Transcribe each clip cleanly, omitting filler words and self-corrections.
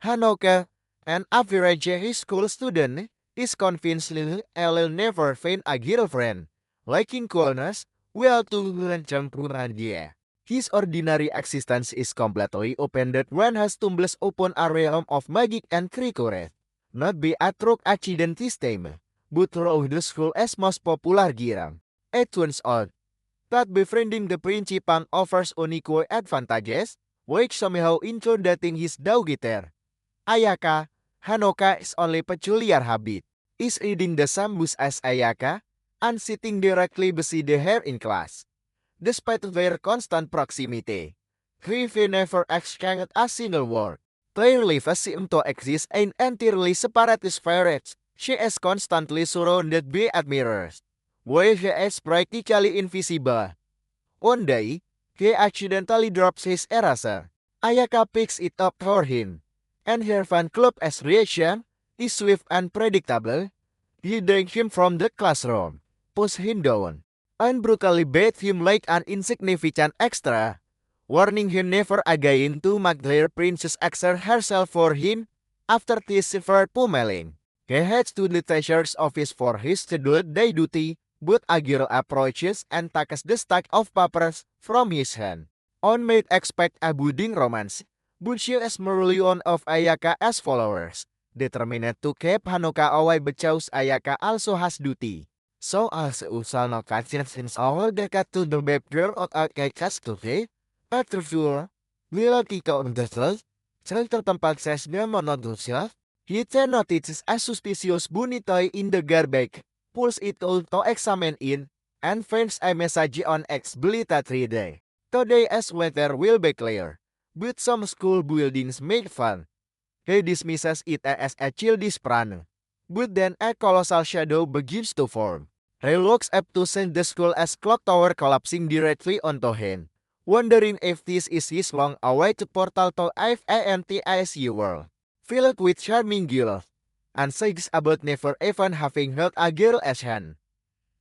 Hanoka, an average high school student, is convinced I'll never find a girlfriend. Lacking coolness, well to lencang dia. His ordinary existence is completely upended when he stumbles upon a realm of magic and trickery. Not by a true accident this time, but through the school's most popular girang. It turns out that befriending the principal offers unique advantages, which somehow intimidating his daughter. Ayaka, Hanoka's only peculiar habit is reading the same books as Ayaka and sitting directly beside her in class. Despite their constant proximity, he never exchanged a single word. Their lives seem to exist in entirely separate spheres. She is constantly surrounded by admirers, while he is practically invisible. One day, he accidentally drops his eraser. Ayaka picks it up for him, and her fan club's reaction is swift and predictable. He drags him from the classroom, pushes him down, and brutally beats him like an insignificant extra, warning him never again to make their princess exert herself for him. After this severe pummeling, he heads to the teacher's office for his scheduled day duty, but a girl approaches and takes the stack of papers from his hand. On might expect a budding romance, but she is merely one of Ayaka's followers, determined to keep Hanoka away because Ayaka also has duty. So as Usano catches since all dekat to the background of Ayaka's duty, Petrofur, bila kita understood, cerita tempat sesnya monodusya, he then notices a suspicious bunny toy in the garbage, pulls it out to examine it, and finds a message on explanatory day. Today as weather will be clear, but some school buildings make fun. He dismisses it as a childish prank. But then a colossal shadow begins to form. He looks up to see the school's clock tower collapsing directly onto him, wondering if this is his long-awaited portal to FANTISU world, filled with charming girls, and says about never even having held a girl as hand.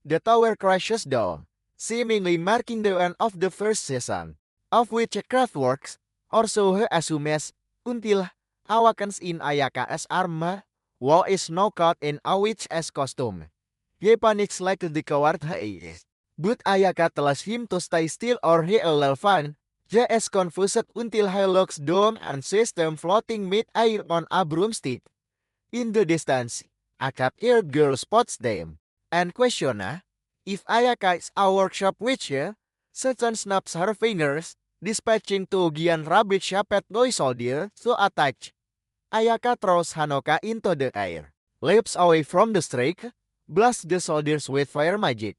The tower crashes down, seemingly marking the end of the first season, of which Craftworks, or so he assumes, until awakens in Ayaka's armor, Wo is now caught in a witch's costume. He panics like the coward he is. But Ayaka tells him to stay still or he'll find. He is confused until he looks down and sees them floating mid-air on a broomstick. In the distance, a cat-eared girl spots them, and questions if Ayaka is a workshop witch. Satan snaps her fingers, dispatching two giant rabbit-shaped toy soldiers to attack. Ayaka throws Hanoka into the air, leaps away from the strike, blasts the soldiers with fire magic,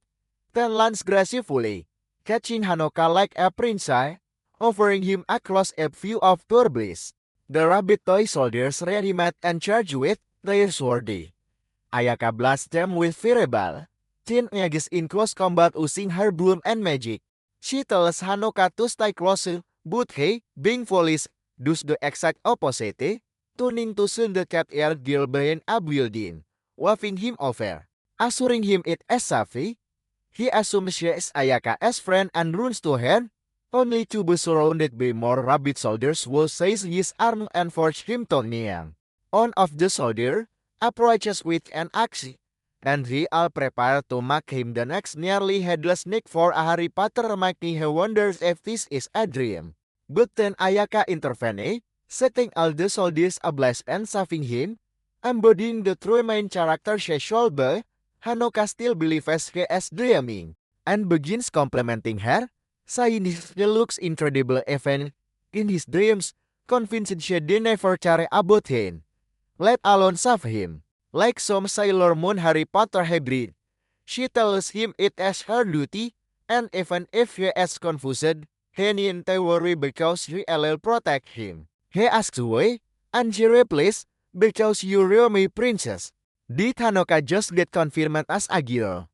then lands gracefully, catching Hanoka like a princess, offering him a close-up view of pure bliss. The rabbit toy soldiers reanimate and charge with their swordy. Ayaka blasts them with fireball. Tin engages in close combat using her broom and magic. She tells Hanoka to stay closer, but he, being foolish, does the exact opposite, turning to soon the cat-eared girl behind a building, waving him over, assuring him it is safe. He assumes she is Ayaka's friend and runs to her, only to be surrounded by more rabbit soldiers who seize his arm and force him to kneel. One of the soldiers approaches with an axe, and they all prepare to make him the next nearly headless Nick for a Harry Potter, making he wonders if this is a dream. But then Ayaka intervenes, setting all the soldiers ablaze and saving him, embodying the true main character she should be. Hanoka still believes he is dreaming, and begins complimenting her, saying he looks incredible even in his dreams, convinced she never care about him, let alone save him. Like some Sailor Moon Harry Potter hybrid, she tells him it is her duty, and even if he is confused, he needn't worry because she will protect him. He asks why, and she replies, because you're really my princess. Did Hanoka just get confirmed as a girl?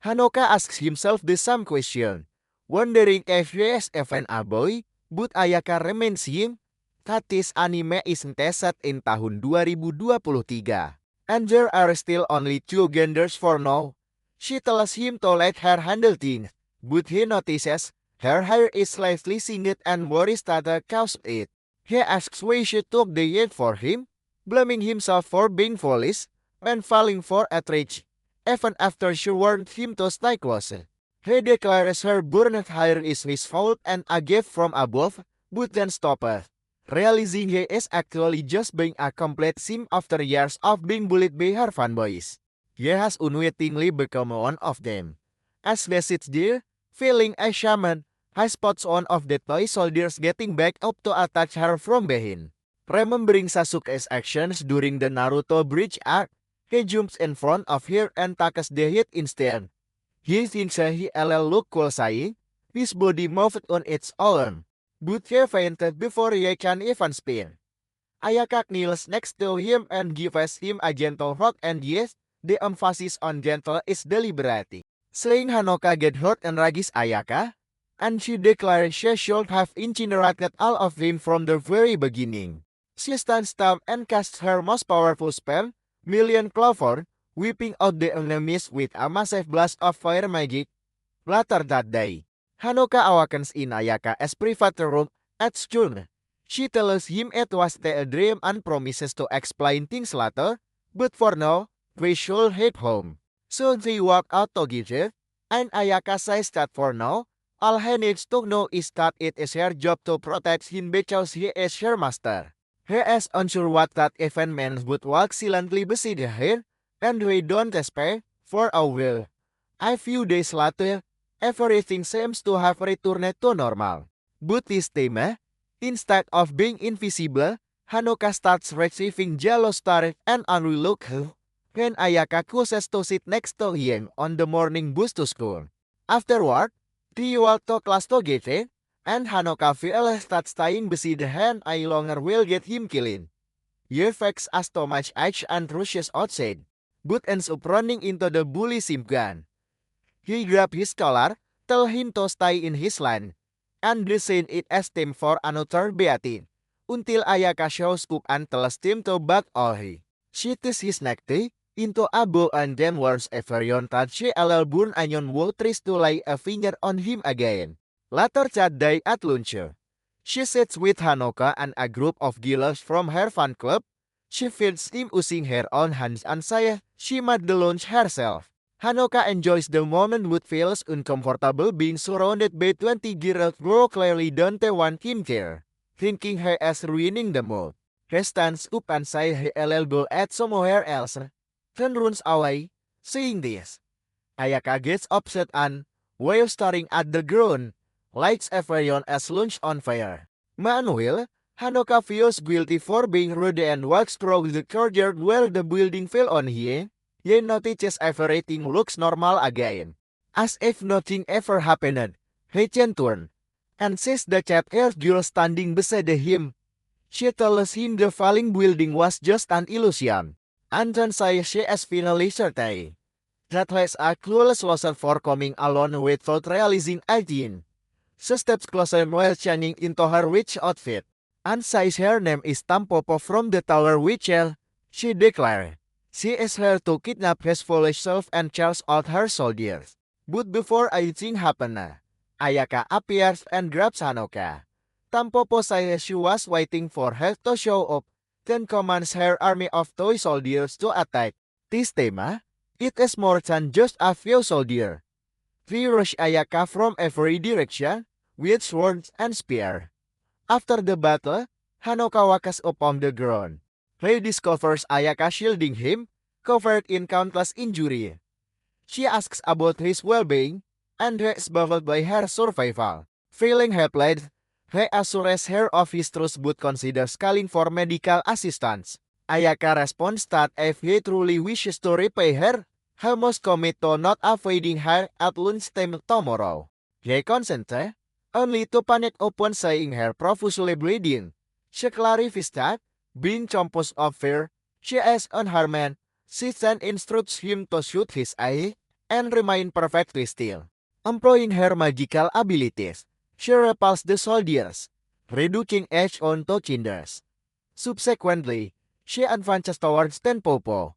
Hanoka asks himself the same question, wondering if he is even a boy, but Ayaka reminds him that this anime isn't set in tahun 2023, and there are still only two genders for now. She tells him to let her handle things, but he notices her hair is slightly singed and worries that caused it. He asks why she took the hit for him, blaming himself for being foolish and falling for a trage, even after she warned him to stay closer. He declares her burnt hair is his fault and a gift from above, but then stops, realizing he is actually just being a complete simp after years of being bullied by her fanboys. He has unwittingly become one of them. As they sit there, feeling ashamed, he spots one of the toy soldiers getting back up to attack her from behind. Remembering Sasuke's actions during the Naruto Bridge arc, he jumps in front of her and takes the hit instead. He thinks he'll look cool saying, his body moved on its own, but he fainted before he can even speak. Ayaka kneels next to him and gives him a gentle hug, and yes, the emphasis on gentle is deliberate. Saying Hanoka get hurt and enrages Ayaka, and she declares she should have incinerated all of them from the very beginning. She stands up and casts her most powerful spell, Million Clover, whipping out the enemies with a massive blast of fire magic. Later that day, Hanoka awakens in Ayaka's private room at school. She tells him it was a dream and promises to explain things later, but for now, they should head home. So they walk out together, and Ayaka says that for now, all he needs to know is that it is her job to protect him because he is her master. He is unsure what that even means but walks silently beside her, and we don't spare for a while. A few days later, everything seems to have returned to normal. But this time, instead of being invisible, Hanoka starts receiving jealous stares and angry looks when Ayaka chooses to sit next to him on the morning bus to school. Afterward, they walk to class together, and Hanoka feels that staying beside him any longer will get him killed. He fakes as too much age and rushes outside, but ends up running into the bully Simgan. He grabs his collar, tells him to stay in his line, and design it as time for another beating, until Ayaka shows up and tells him to back away. She twists his necktie into a bow and then warns everyone that she'll burn onion wool tries to lay a finger on him again. Later that day at lunch, she sits with Hanoka and a group of girls from her fan club. She feeds him using her own hands and says she made the lunch herself. Hanoka enjoys the moment but feels uncomfortable being surrounded by 20 girls who clearly don't want him there, thinking he is ruining the mood. He stands up and says he'll go at somewhere else, then runs away. Seeing this, Ayaka gets upset and, while staring at the ground, lights everyone as lunch on fire. Meanwhile, Hanoka feels guilty for being rude and walks through the courtyard where the building fell on him. He notices everything looks normal again. As if nothing ever happened, he turns and sees the cat-haired girl standing beside him. She tells him the falling building was just an illusion, and then says she is finally certain that he is a clueless loser for coming alone without realizing anything. She steps closer while changing into her witch outfit, and says her name is Tampopo from the Tower Witchell. She declares she is here to kidnap his foolish self and charge out her soldiers. But before anything happens, Ayaka appears and grabs Hanoka. Tampopo says she was waiting for her to show up, then commands her army of toy soldiers to attack. This time, it is more than just a few soldiers. They rush Ayaka from every direction, with swords and spears. After the battle, Hanoka walks up on the ground. He discovers Ayaka shielding him, covered in countless injuries. She asks about his well-being, and he is baffled by her survival. Feeling helpless, he assures her of his trust but considers calling for medical assistance. Ayaka responds that if he truly wishes to repay her, he must commit to not avoiding her at lunchtime tomorrow. He consents, only to panic upon seeing her profusely bleeding. She clarifies that, being composed of fear, she is unharmed. She then instructs him to shoot his eye and remain perfectly still. Employing her magical abilities, she repels the soldiers, reducing each onto cinders. Subsequently, she advances towards Tenpopo,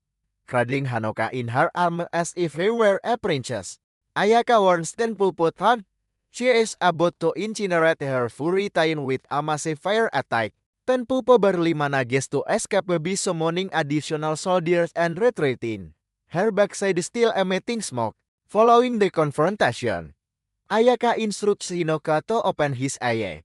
cradling Hanoka in her arms as if he were a princess. Ayaka warns Tenpopo that she is about to incinerate her furry tain with a massive fire attack. Tenpu barely manages to escape by summoning additional soldiers and retreating. Her backside is still emitting smoke. Following the confrontation, Ayaka instructs Hinoka to open his eye.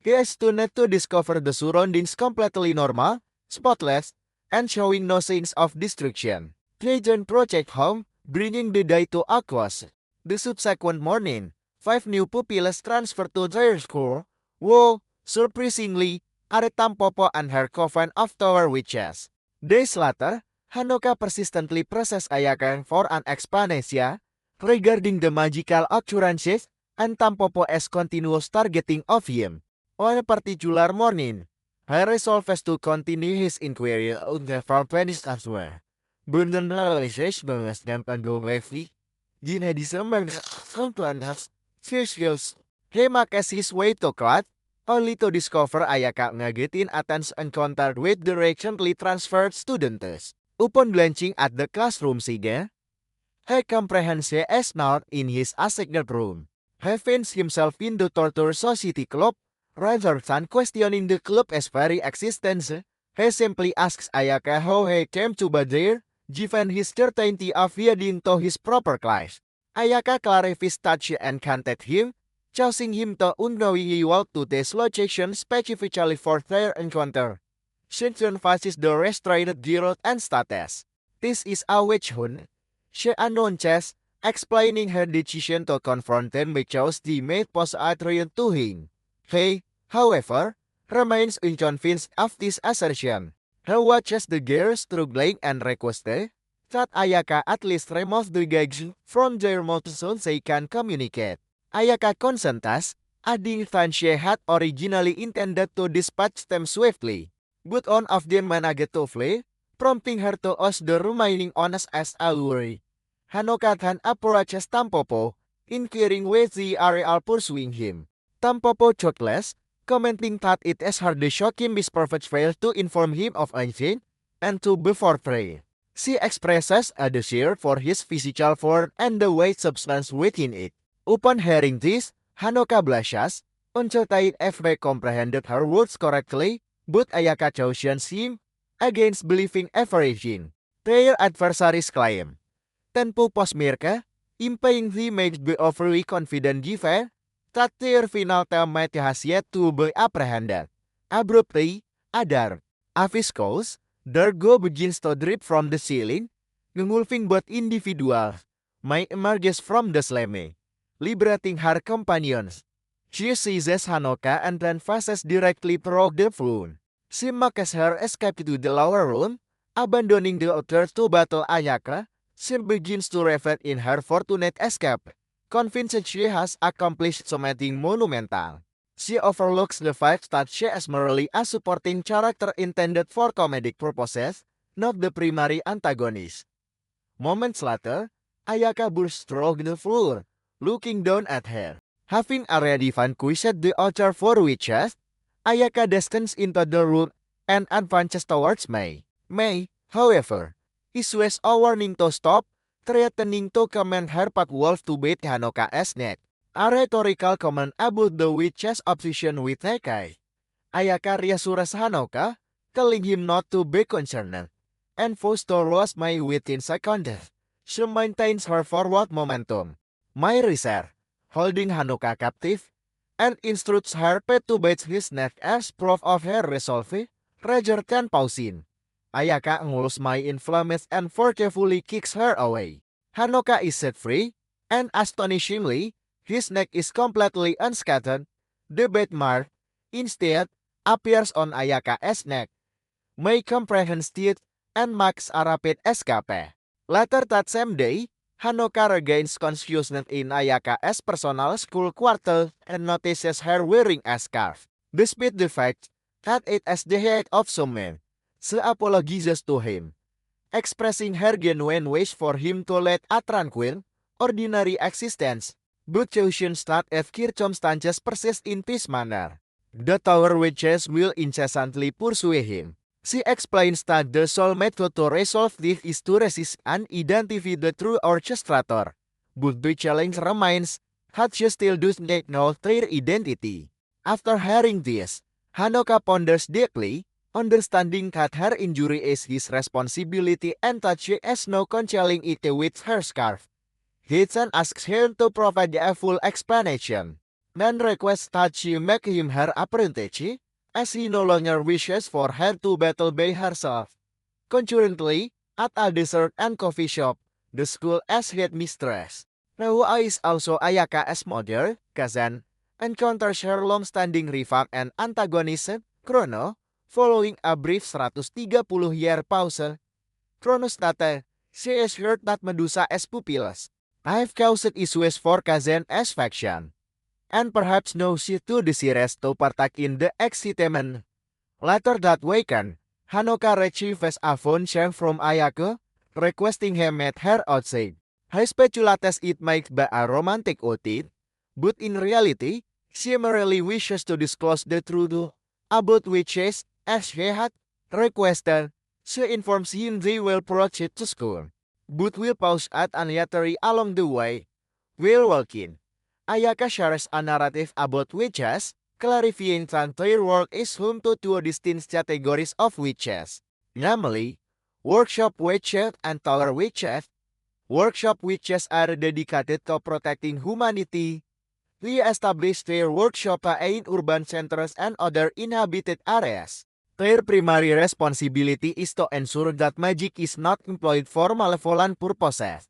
He is stunned to discover the surroundings completely normal, spotless, and showing no signs of destruction. Trajan project home, bringing the day to a close. The subsequent morning, 5 new pupils transferred to their school. Whoa, surprisingly, are Tampopo and her coven of Tower Witches. Days later, Hanoka persistently presses Ayaka for an explanation regarding the magical occurrences and Tampopo's continuous targeting of him. On a particular morning, he resolves to continue his inquiry on the Farpenis as well. Bunden realizes banget dan go levy. Gina December sometimes skills. He makes his way to class, only to discover Ayaka ngagetin Athens encountered with the recently transferred students. Upon glancing at the classroom scene, he comprehends he is not in his assigned room. He finds himself in the Torture Society Club. Rather than questioning the club's very existence, he simply asks Ayaka how he came to be there, given his certainty of heading to his proper class. Ayaka clarifies that she encountered him, choosing him to unknowingly walk to this location specifically for their encounter. She emphasizes the restrained growth and status. This is a witch hunt, she announces, explaining her decision to confront them because they made pose a threat to him. He, however, remains unconvinced of this assertion. He watches the girls struggling and requests that Ayaka at least remove the gags from their mouths so they can communicate. Ayaka consents, adding that she had originally intended to dispatch them swiftly, but one of them managed to flee, prompting her to ask the remaining honest as a worry. Hanoka then approaches Tampopo, inquiring where they are all pursuing him. Tampopo chokes, commenting that it is hard to shock him misperfect failed to inform him of anything, and to before prey. She expresses a desire for his physical form and the weight substance within it. Upon hearing this, Hanoka blushes, uncertain if they comprehended her words correctly, but Ayaka cautions him against believing everything their adversaries claim. Tenpu Posmirka, implying they may be overly confident given that their final teammate has yet to be apprehended. Abruptly, Adar, Aviscos, Dargo begins to drip from the ceiling, engulfing both individuals. May emerges from the slime, liberating her companions. She seizes Hanoka and then passes directly through the floor. She makes her escape to the lower room, abandoning the others to battle Ayaka. She begins to revel in her fortunate escape, convinced she has accomplished something monumental. She overlooks the fact that she is merely a supporting character intended for comedic purposes, not the primary antagonist. Moments later, Ayaka bursts through the floor, looking down at her. Having already vanquished the other 4 witches, Ayaka descends into the room and advances towards May. May, however, issues a warning to stop, threatening to command her pack wolf to bite Hanoka's neck. A rhetorical comment about the witch's obsession with Hekai. Ayaka reassures Hanoka, telling him not to be concerned, and vows to lose May within seconds. She maintains her forward momentum. May reserve, holding Hanoka captive, and instructs her pet to bite his neck as proof of her resolve, rather than pausing. Ayaka angles Mai inflamed and forcefully kicks her away. Hanoka is set free, and astonishingly, his neck is completely unscathed. The bite mark, instead, appears on Ayaka's neck. Mai comprehends it and makes a rapid escape. Later that same day, Hanoka regains consciousness in Ayaka's personal school quarters and notices her wearing a scarf. Despite the fact that it is the head of someone, she apologizes to him, expressing her genuine wish for him to lead a tranquil, ordinary existence, but cautions that if circumstances persist in this manner, the Tower Witches will incessantly pursue him. She explains that the sole method to resolve this is to resist and identify the true orchestrator, but the challenge remains that she still does not know their identity. After hearing this, Hanoka ponders deeply, understanding that her injury is his responsibility and that she has no concealing it with her scarf. He then asks him to provide a full explanation. Man requests that she make him her apprentice, as he no longer wishes for her to battle by herself. Concurrently, at a dessert and coffee shop, the school as headmistress, who is also Ayaka as mother, Kazan, encounters her long-standing rival and antagonist, Chrono, following a brief 130-year pause. Chrono stated, she is heard that Medusa as pupils. I've caused issues for Kazan as faction, and perhaps knows she too desires to partake in the excitement. Later that weekend, Hanoka receives a phone call from Ayaka, requesting him meet her outside. He speculates it might be a romantic outing, but in reality, she merely wishes to disclose the truth about witches, as she had requested. She informs him they will proceed to school, but will pause at an eatery along the way. While walking, Ayaka shares a narrative about witches, clarifying that their world is home to two distinct categories of witches, namely, workshop witches and tower witches. Workshop witches are dedicated to protecting humanity. They establish their workshop in urban centers and other inhabited areas. Their primary responsibility is to ensure that magic is not employed for malevolent purposes.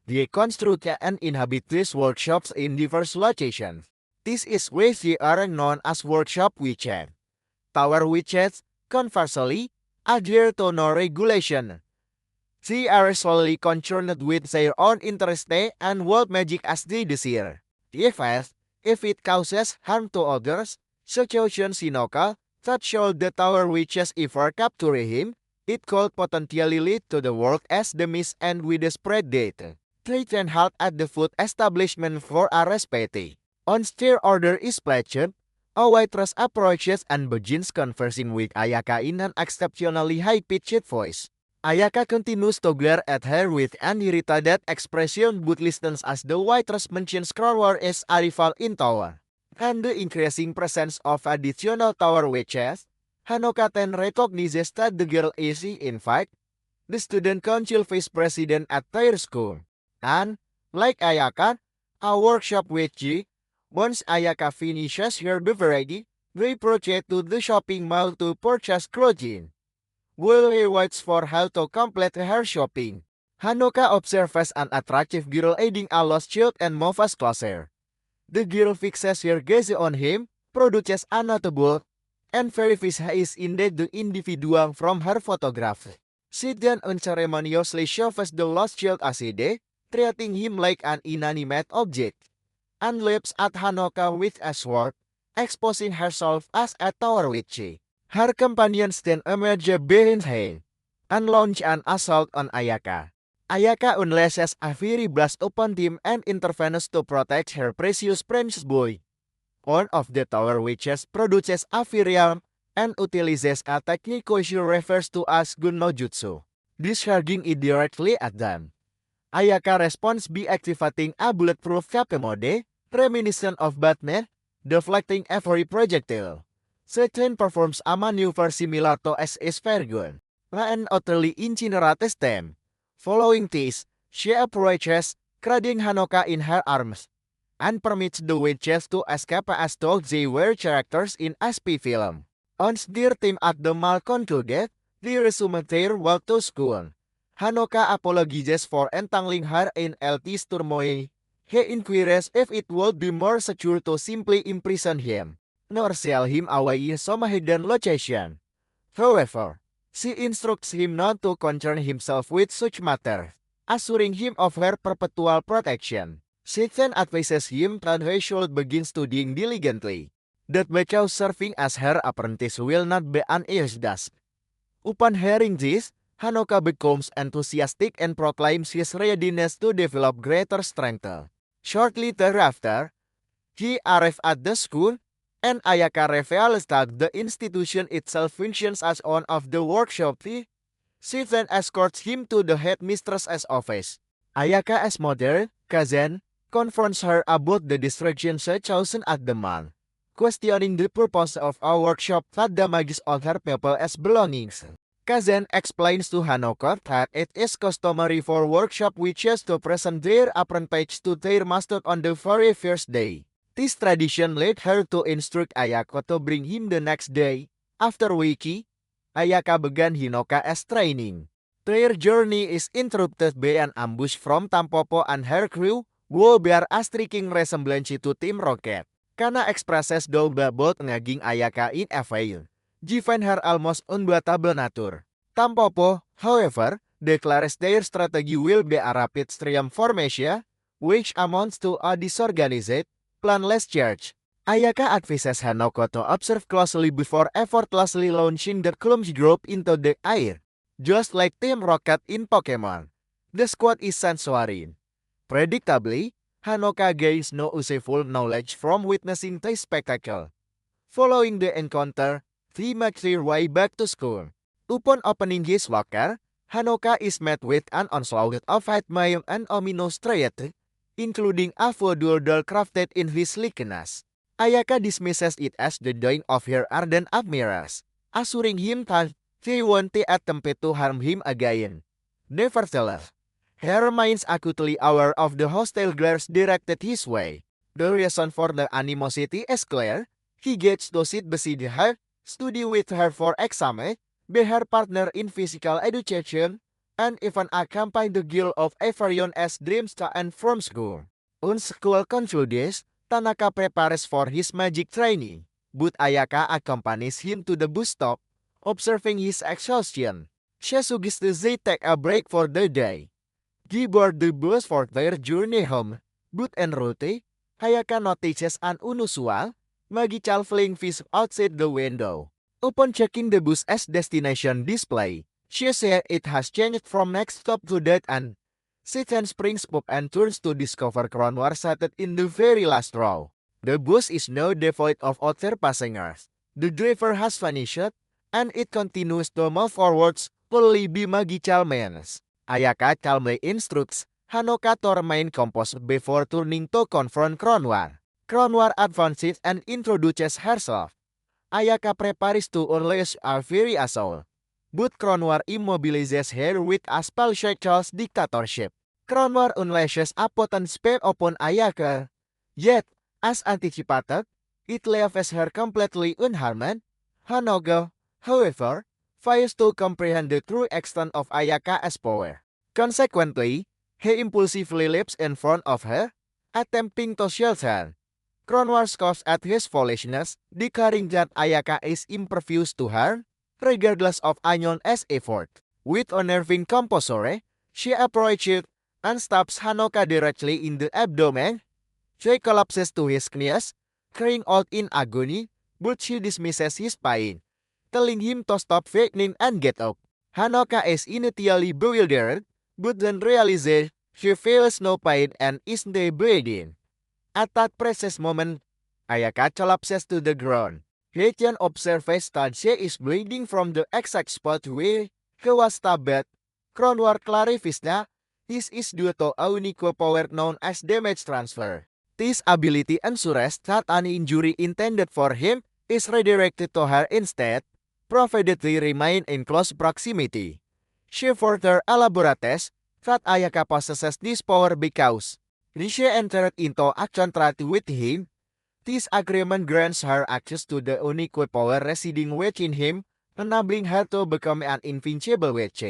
They construct and inhabit these workshops in diverse locations. This is why they are known as workshop witches. Tower witches, conversely, adhere to no regulation. They are solely concerned with their own interest and wield magic as they desire. If it causes harm to others, such as Shinoka, that should the tower witches ever capture him, it could potentially lead to the world as the mist and widespread death. They then halt at the food establishment for a respite. Once their order is pledged, a waitress approaches and begins conversing with Ayaka in an exceptionally high-pitched voice. Ayaka continues to glare at her with an irritated expression but listens as the waitress mentions Crowbar is a rival in tower, and the increasing presence of additional tower witches. Hanoka then recognizes that the girl is in fact the student council vice president at their school, and, like Ayaka, a workshop witch. Once Ayaka finishes her beverage, they proceed to the shopping mall to purchase clothing. While he waits for her to complete her shopping, Hanoka observes an attractive girl aiding a lost child and moves closer. The girl fixes her gaze on him, produces a notable, and verifies he is indeed the individual from her photograph. She then unceremoniously shoves the lost child aside, treating him like an inanimate object, and leaps at Hanoka with a sword, exposing herself as a tower witch. Her companions then emerge behind her and launch an assault on Ayaka. Ayaka unleashes a fiery blast upon them and intervenes to protect her precious princess boy. One of the tower witches produces a Firiam and utilizes a technique she refers to as Gun no Jutsu, discharging it directly at them. Ayaka responds by activating a bulletproof cape mode, reminiscent of Batman, deflecting every projectile. She then performs a maneuver similar to S.S. Vergun, and utterly incinerates them. Following this, she approaches, cradling Hanoka in her arms, and permits the witches to escape as though they were characters in a spy film. Once their team at the mall concluded, they resume their walk to school. Hanoka apologizes for entangling her in LT's turmoil. He inquires if it would be more secure to simply imprison him, nor sell him away some hidden location. However, she instructs him not to concern himself with such matters, assuring him of her perpetual protection. She then advises him that he should begin studying diligently, that because serving as her apprentice will not be an easy task. Upon hearing this, Hanoka becomes enthusiastic and proclaims his readiness to develop greater strength. Shortly thereafter, he arrives at the school, and Ayaka reveals that the institution itself functions as one of the workshops. She then escorts him to the headmistress's office. Ayaka as mother, Kazan, confronts her about the distraction she chosen at the mall. questioning the purpose of our workshop that damages other people's belongings. Kazan explains to Hanoko that it is customary for workshop witches to present their apprentice to their master on the very first day. This tradition led her to instruct Ayako to bring him the next day. After Wiki, Ayaka began Hinoka's training. Their journey is interrupted by an ambush from Tampopo and her crew, who bear a striking resemblance to Team Rocket. Kana expresses though both ngaging Ayaka in a veil, given her almost unbeatable nature. Tampopo, however, declares their strategy will be a rapid stream formation, which amounts to a disorganized, planless charge. Ayaka advises Hanoko to observe closely before effortlessly launching the clumsy group into the air. Just like Team Rocket in Pokemon, the squad is censoring. Predictably, Hanoka gains no useful knowledge from witnessing the spectacle. Following the encounter, he makes their way back to school. Upon opening his locker, Hanoka is met with an onslaught of Hatmayung and ominous threats, including a voodoo doll crafted in his likeness. Ayaka dismisses it as the doing of her ardent admirers, assuring him that they won't attempt to harm him again. Nevertheless, her mind acutely aware of the hostile glares directed his way. The reason for the animosity is clear. He gets to sit beside her, study with her for exam, be her partner in physical education, and even accompany the guild of Avarion as dreams to and from school. On school concludes, Tanaka prepares for his magic training, but Ayaka accompanies him to the bus stop, observing his exhaustion. She suggests they take a break for the day. They board the bus for their journey home, but en route, Ayaka notices an unusual, magical flying fish outside the window. Upon checking the bus's destination display, she says it has changed from next stop to that and she then springs up and turns to discover Kronwar seated in the very last row. The bus is now devoid of other passengers. The driver has vanished, and it continues to move forwards, fully be magical means. Ayaka calmly instructs Hanoka to remain composed before turning to confront Kronwar. Kronwar advances and introduces herself. Ayaka prepares to unleash a fiery assault, but Kronwar immobilizes her with a spell-shackle dictatorship. Kronwar unleashes a potent spell upon Ayaka, yet, as anticipated, it leaves her completely unharmed. Hanoka, however, fails to comprehend the true extent of Ayaka's power. Consequently, he impulsively leaps in front of her, attempting to shield her. Kronwar scoffs at his foolishness, declaring that Ayaka is impervious to her, regardless of Anyon's effort. With unnerving composure, she approaches and stabs Hanoka directly in the abdomen. She collapses to his knees, crying out in agony, but she dismisses his pain, telling him to stop faking and get up. Hanoka is initially bewildered, but then realizes she feels no pain and is now bleeding. At that precise moment, Ayaka collapses to the ground. Heian observes that she is bleeding from the exact spot where he was stabbed. Kronwar clarifies that this is due to a unique power known as damage transfer. This ability ensures that any injury intended for him is redirected to her instead, provided they remain in close proximity. She further elaborates that Ayaka possesses this power because she entered into a contract with him. This agreement grants her access to the unique power residing within him, enabling her to become an invincible witch.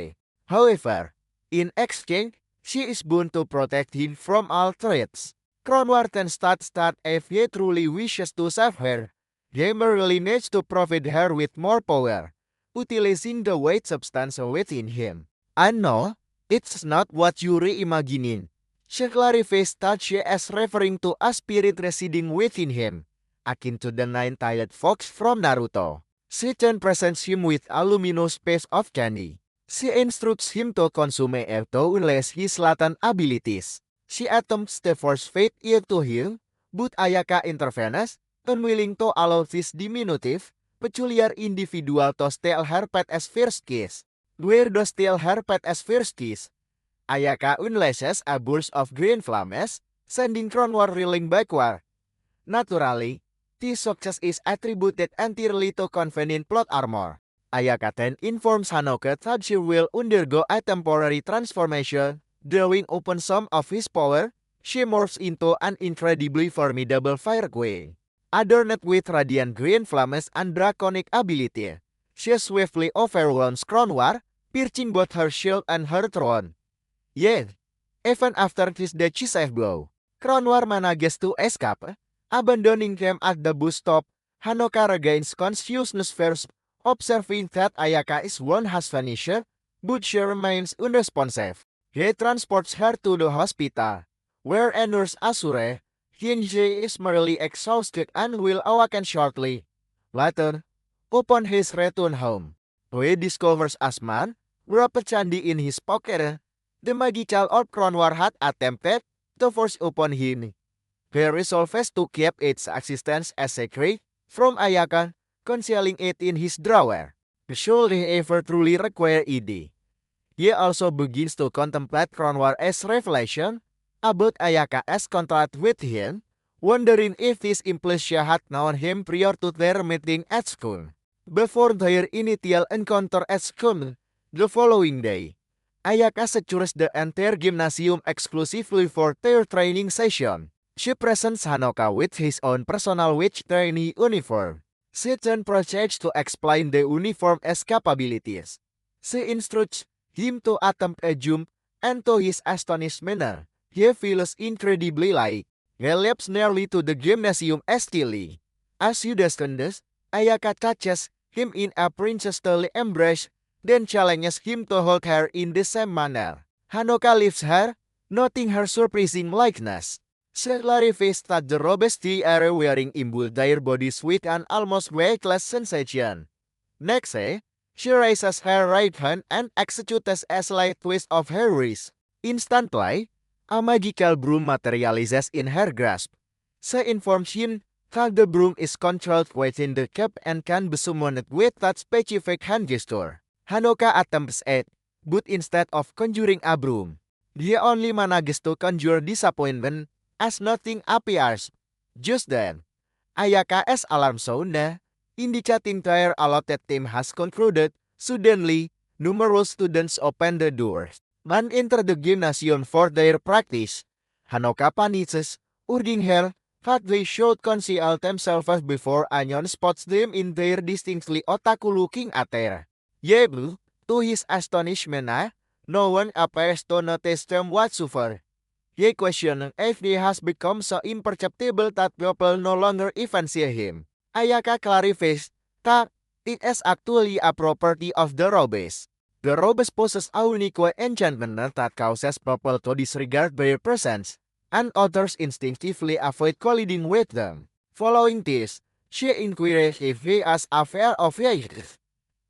However, in exchange, she is bound to protect him from all threats. Kronwar then states that if he truly wishes to save her, he merely needs to provide her with more power, utilizing the weight substance within him. And no, it's not what you're imagining. She clarifies that she is referring to a spirit residing within him, akin to the nine-tailed fox from Naruto. She then presents him with a luminous piece of candy. She instructs him to consume it to unleash his latent abilities. She attempts to force fate to heal, but Ayaka intervenes, unwilling to allow this diminutive, peculiar individual to steal her pet as first kiss. Where to steal her pet as first kiss? Ayaka unleashes a burst of green flames, sending Kronwar reeling backward. Naturally, This success is attributed entirely to convenient plot armor. Ayaka then informs Hanoka that she will undergo a temporary transformation. Drawing upon some of his power, she morphs into an incredibly formidable fire queen. Adorned with radiant green flames and draconic ability, she swiftly overwhelms Kronwar, piercing both her shield and her throne. Yet, even after this decisive blow, Kronwar manages to escape, abandoning them at the bus stop. Hanoka regains consciousness first, observing that Ayaka is one has vanished, but she remains unresponsive. He transports her to the hospital, where a nurse assures him she is merely exhausted and will awaken shortly. Later, upon his return home, he discovers Asman, wrapped candi in his pocket. The magical orb Kronwar had attempted to force upon him. He resolves to keep its existence a secret from Ayaka, concealing it in his drawer. Should he ever truly require it, he also begins to contemplate Kronwar as revelation about Ayaka's contact with him, wondering if this implies she had known him prior to their meeting at school. Before their initial encounter at school, the following day, Ayaka secures the entire gymnasium exclusively for their training session. She presents Hanoka with his own personal witch trainee uniform. She then proceeds to explain the uniform's capabilities. She instructs him to attempt a jump, and to his astonishment, he feels incredibly light. He leaps nearly to the gymnasium stealthily. As he descends, Ayaka touches him in a princessly embrace, then challenges him to hold her in the same manner. Hanoka leaves her, noting her surprising likeness. She clarifies that the robes they are wearing imbue their bodies with an almost weightless sensation. Next, she raises her right hand and executes a slight twist of her wrist. Instantly, a magical broom materializes in her grasp. She informs him that the broom is controlled within the cup and can be summoned with that specific hand gesture. Hanoka attempts it, but instead of conjuring a broom, he only manages to conjure disappointment, as nothing appears. Just then, Ayaka's alarm sound, indicating their allotted team has concluded. Suddenly, numerous students open the doors and enter the gymnasium for their practice. Hanoka panics, urging her that they should conceal themselves before Anyon spots them in their distinctly otaku-looking attire. Yet, to his astonishment, no one appears to notice them whatsoever. He questions if he has become so imperceptible that people no longer even see him. Ayaka clarifies that it is actually a property of the robes. The robes possess a unique enchantment that causes people to disregard their presence, and others instinctively avoid colliding with them. Following this, she inquires if he is aware of his.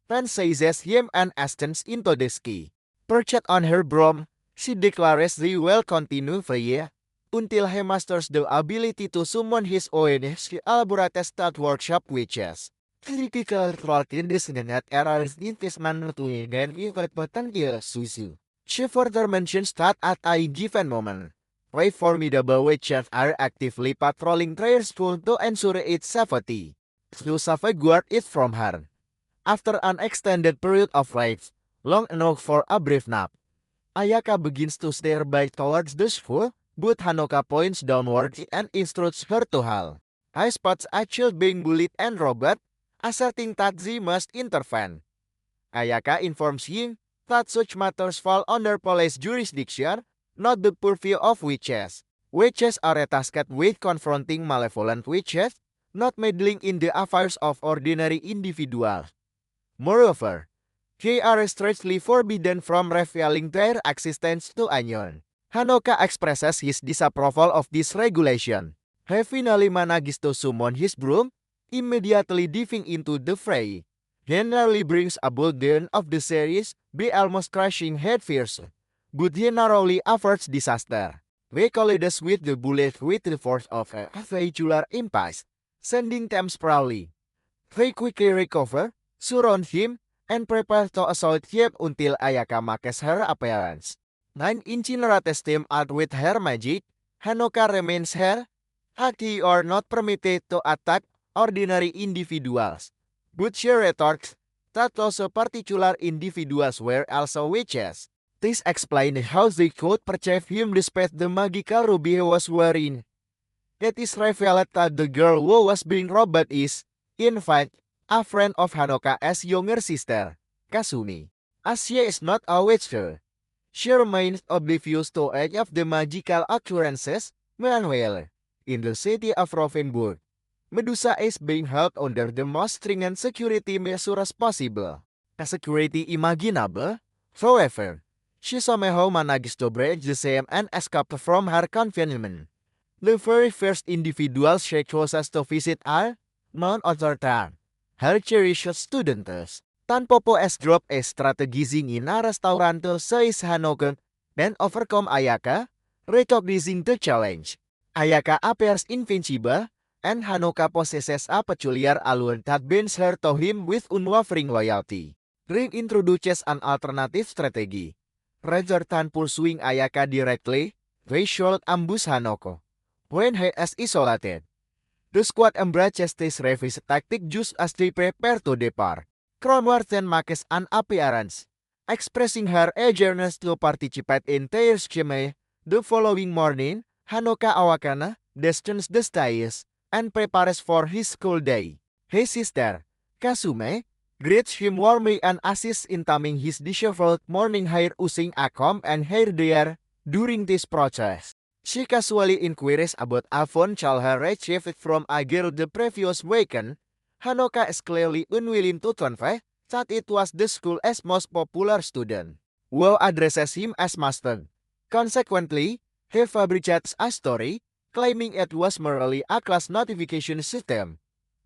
Then seizes him and ascends into the ski. Perched on her broom, she declares they will continue via until he masters the ability to summon his own elaborate stat workshop witches. Critical in this net errors in this manner to again even potential susu. She further mentions that at a given moment, three formidable witches are actively patrolling their school to ensure its safety. To safeguard it from her. After an extended period of rest, long enough for a brief nap, Ayaka begins to stare back towards the school, but Hanoka points downward and instructs her to halt. I spots a child being bullied and robbed, asserting that she must intervene. Ayaka informs him that such matters fall under police jurisdiction, not the purview of witches. Witches are tasked with confronting malevolent witches, not meddling in the affairs of ordinary individuals. Moreover, they are strictly forbidden from revealing their existence to anyone. Hanoka expresses his disapproval of this regulation. He finally manages to summon his broom, immediately diving into the fray. He nearly brings about the end of the series by almost crashing headfirst, but he narrowly averts disaster. He collides with the bullet with the force of a vehicular impact, sending them sprawling. They quickly recover, surround him, and prepare to assault him until Ayaka makes her appearance. 9 incinerates him out with her magic. Hanoka remains her. Haki are not permitted to attack ordinary individuals. But she retorts that also particular individuals were also witches. This explains how they could perceive him despite the magical ruby he was wearing. It is revealed that the girl who was being robbed is, in fact, a friend of Hanoka's younger sister, Kasumi. As she is not a witch, she remains oblivious to any of the magical occurrences. Meanwhile, in the city of Ravensburg, Medusa is being held under the most stringent security measures possible. A security imaginable, however, she somehow managed to break the same and escape from her confinement. The very first individual she chose to visit are, none other than, her cherished students. Tanpopo has dropped a strategizing in a restaurant says Hanoka, then overcome Ayaka, recognizing the challenge. Ayaka appears invincible, and Hanoka possesses a peculiar allure that binds her to him with unwavering loyalty. Ring introduces an alternative strategy. Rather than pursuing Ayaka directly, they should ambush Hanoko when he is isolated. The squad embraces this revised tactic just as they prepare to depart. Kronwar then makes an appearance, expressing her eagerness to participate in their scheme. The following morning, Hanoka awakens, destines the stairs, and prepares for his school day. His sister, Kasume, greets him warmly and assists in taming his disheveled morning hair using a comb and hair dryer. During this process, she casually inquires about a phone call her received from a girl the previous weekend. Hanoka is clearly unwilling to convey that it was the school's most popular student, who addresses him as master. Consequently, he fabricates a story, claiming it was merely a class notification system,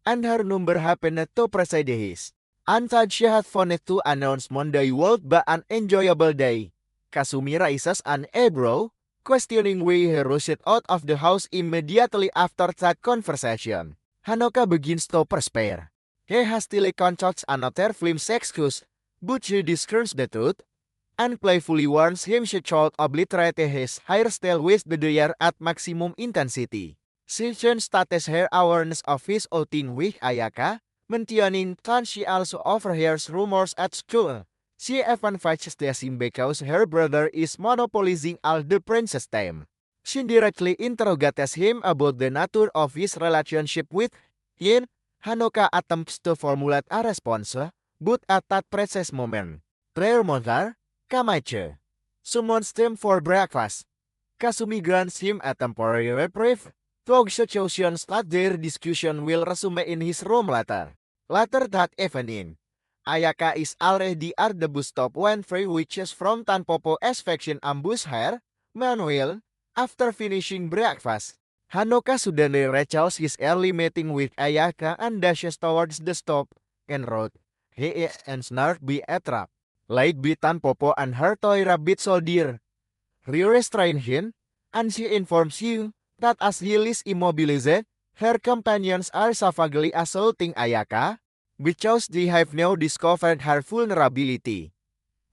and her number happened to precede his. And that she had found it to announce Monday would be an enjoyable day. Kasumi raises an eyebrow, questioning why he rushed out of the house immediately after that conversation. Hanoka begins to perspire. He hastily concocts another flimsy excuse, but she discerns the truth, and playfully warns him she should obliterate his hairstyle with the dryer at maximum intensity. She soon states her awareness of his outing with Ayaka, mentioning that she also overhears rumors at school. She even fights him because her brother is monopolizing all the princess time. She directly interrogates him about the nature of his relationship with him. Hanoka attempts to formulate a response, but at that precise moment, their mother, Kamache, summons them for breakfast. Kasumi grants him a temporary reprieve, though suggestions that their discussion will resume in his room later. Later that evening, Ayaka is already at the bus stop when three witches from Tanpopo's faction ambush her. Meanwhile, after finishing breakfast, Hanoka suddenly recalls his early meeting with Ayaka and dashes towards the stop. En route, he is ensnared by a trap, laid by Tanpopo and her toy rabbit soldier. Ryu restrains him, and she informs you that as he is immobilized, her companions are savagely assaulting Ayaka, because they have now discovered her vulnerability.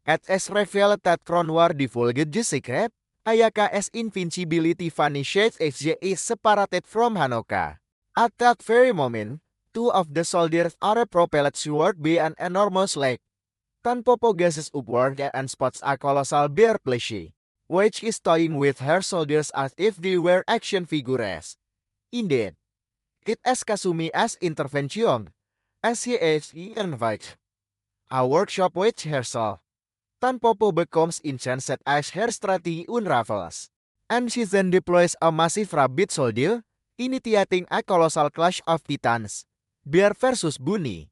It is revealed that Kronwar divulged the secret. Ayaka's invincibility vanishes as she is separated from Hanoka. At that very moment, two of the soldiers are propelled toward by an enormous leg. Tanpopo gazes upward and spots a colossal bear plushie, which is toying with her soldiers as if they were action figures. Indeed, it is Kasumi as intervention, as he is invited a workshop with herself. Tanpopo becomes incensed as her strategy unravels, and she then deploys a massive rabbit soldier, initiating a colossal clash of titans. Bear versus Bunny.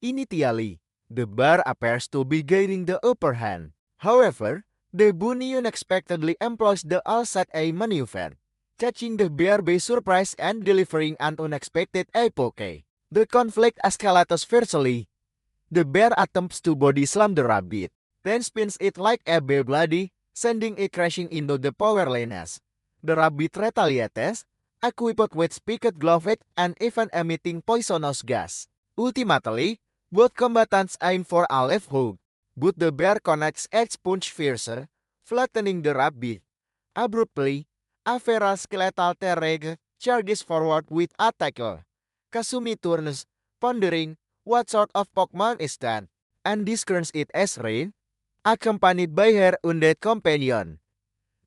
Initially, the bear appears to be gaining the upper hand. However, the bunny unexpectedly employs the all-set-A maneuver, catching the bear by surprise and delivering an unexpected epoche. The conflict escalates fiercely. The bear attempts to body slam the rabbit, then spins it like a Beyblade, sending it crashing into the power lines. The rabbit retaliates, equipped with spiked gloves and even emitting poisonous gas. Ultimately, both combatants aim for a left hook, but the bear connects its punch fiercer, flattening the rabbit. Abruptly, a feral skeletal T-Rex charges forward with a tackle. Kasumi turns, pondering, what sort of Pokemon is that? And discerns it as Rain, accompanied by her undead companion.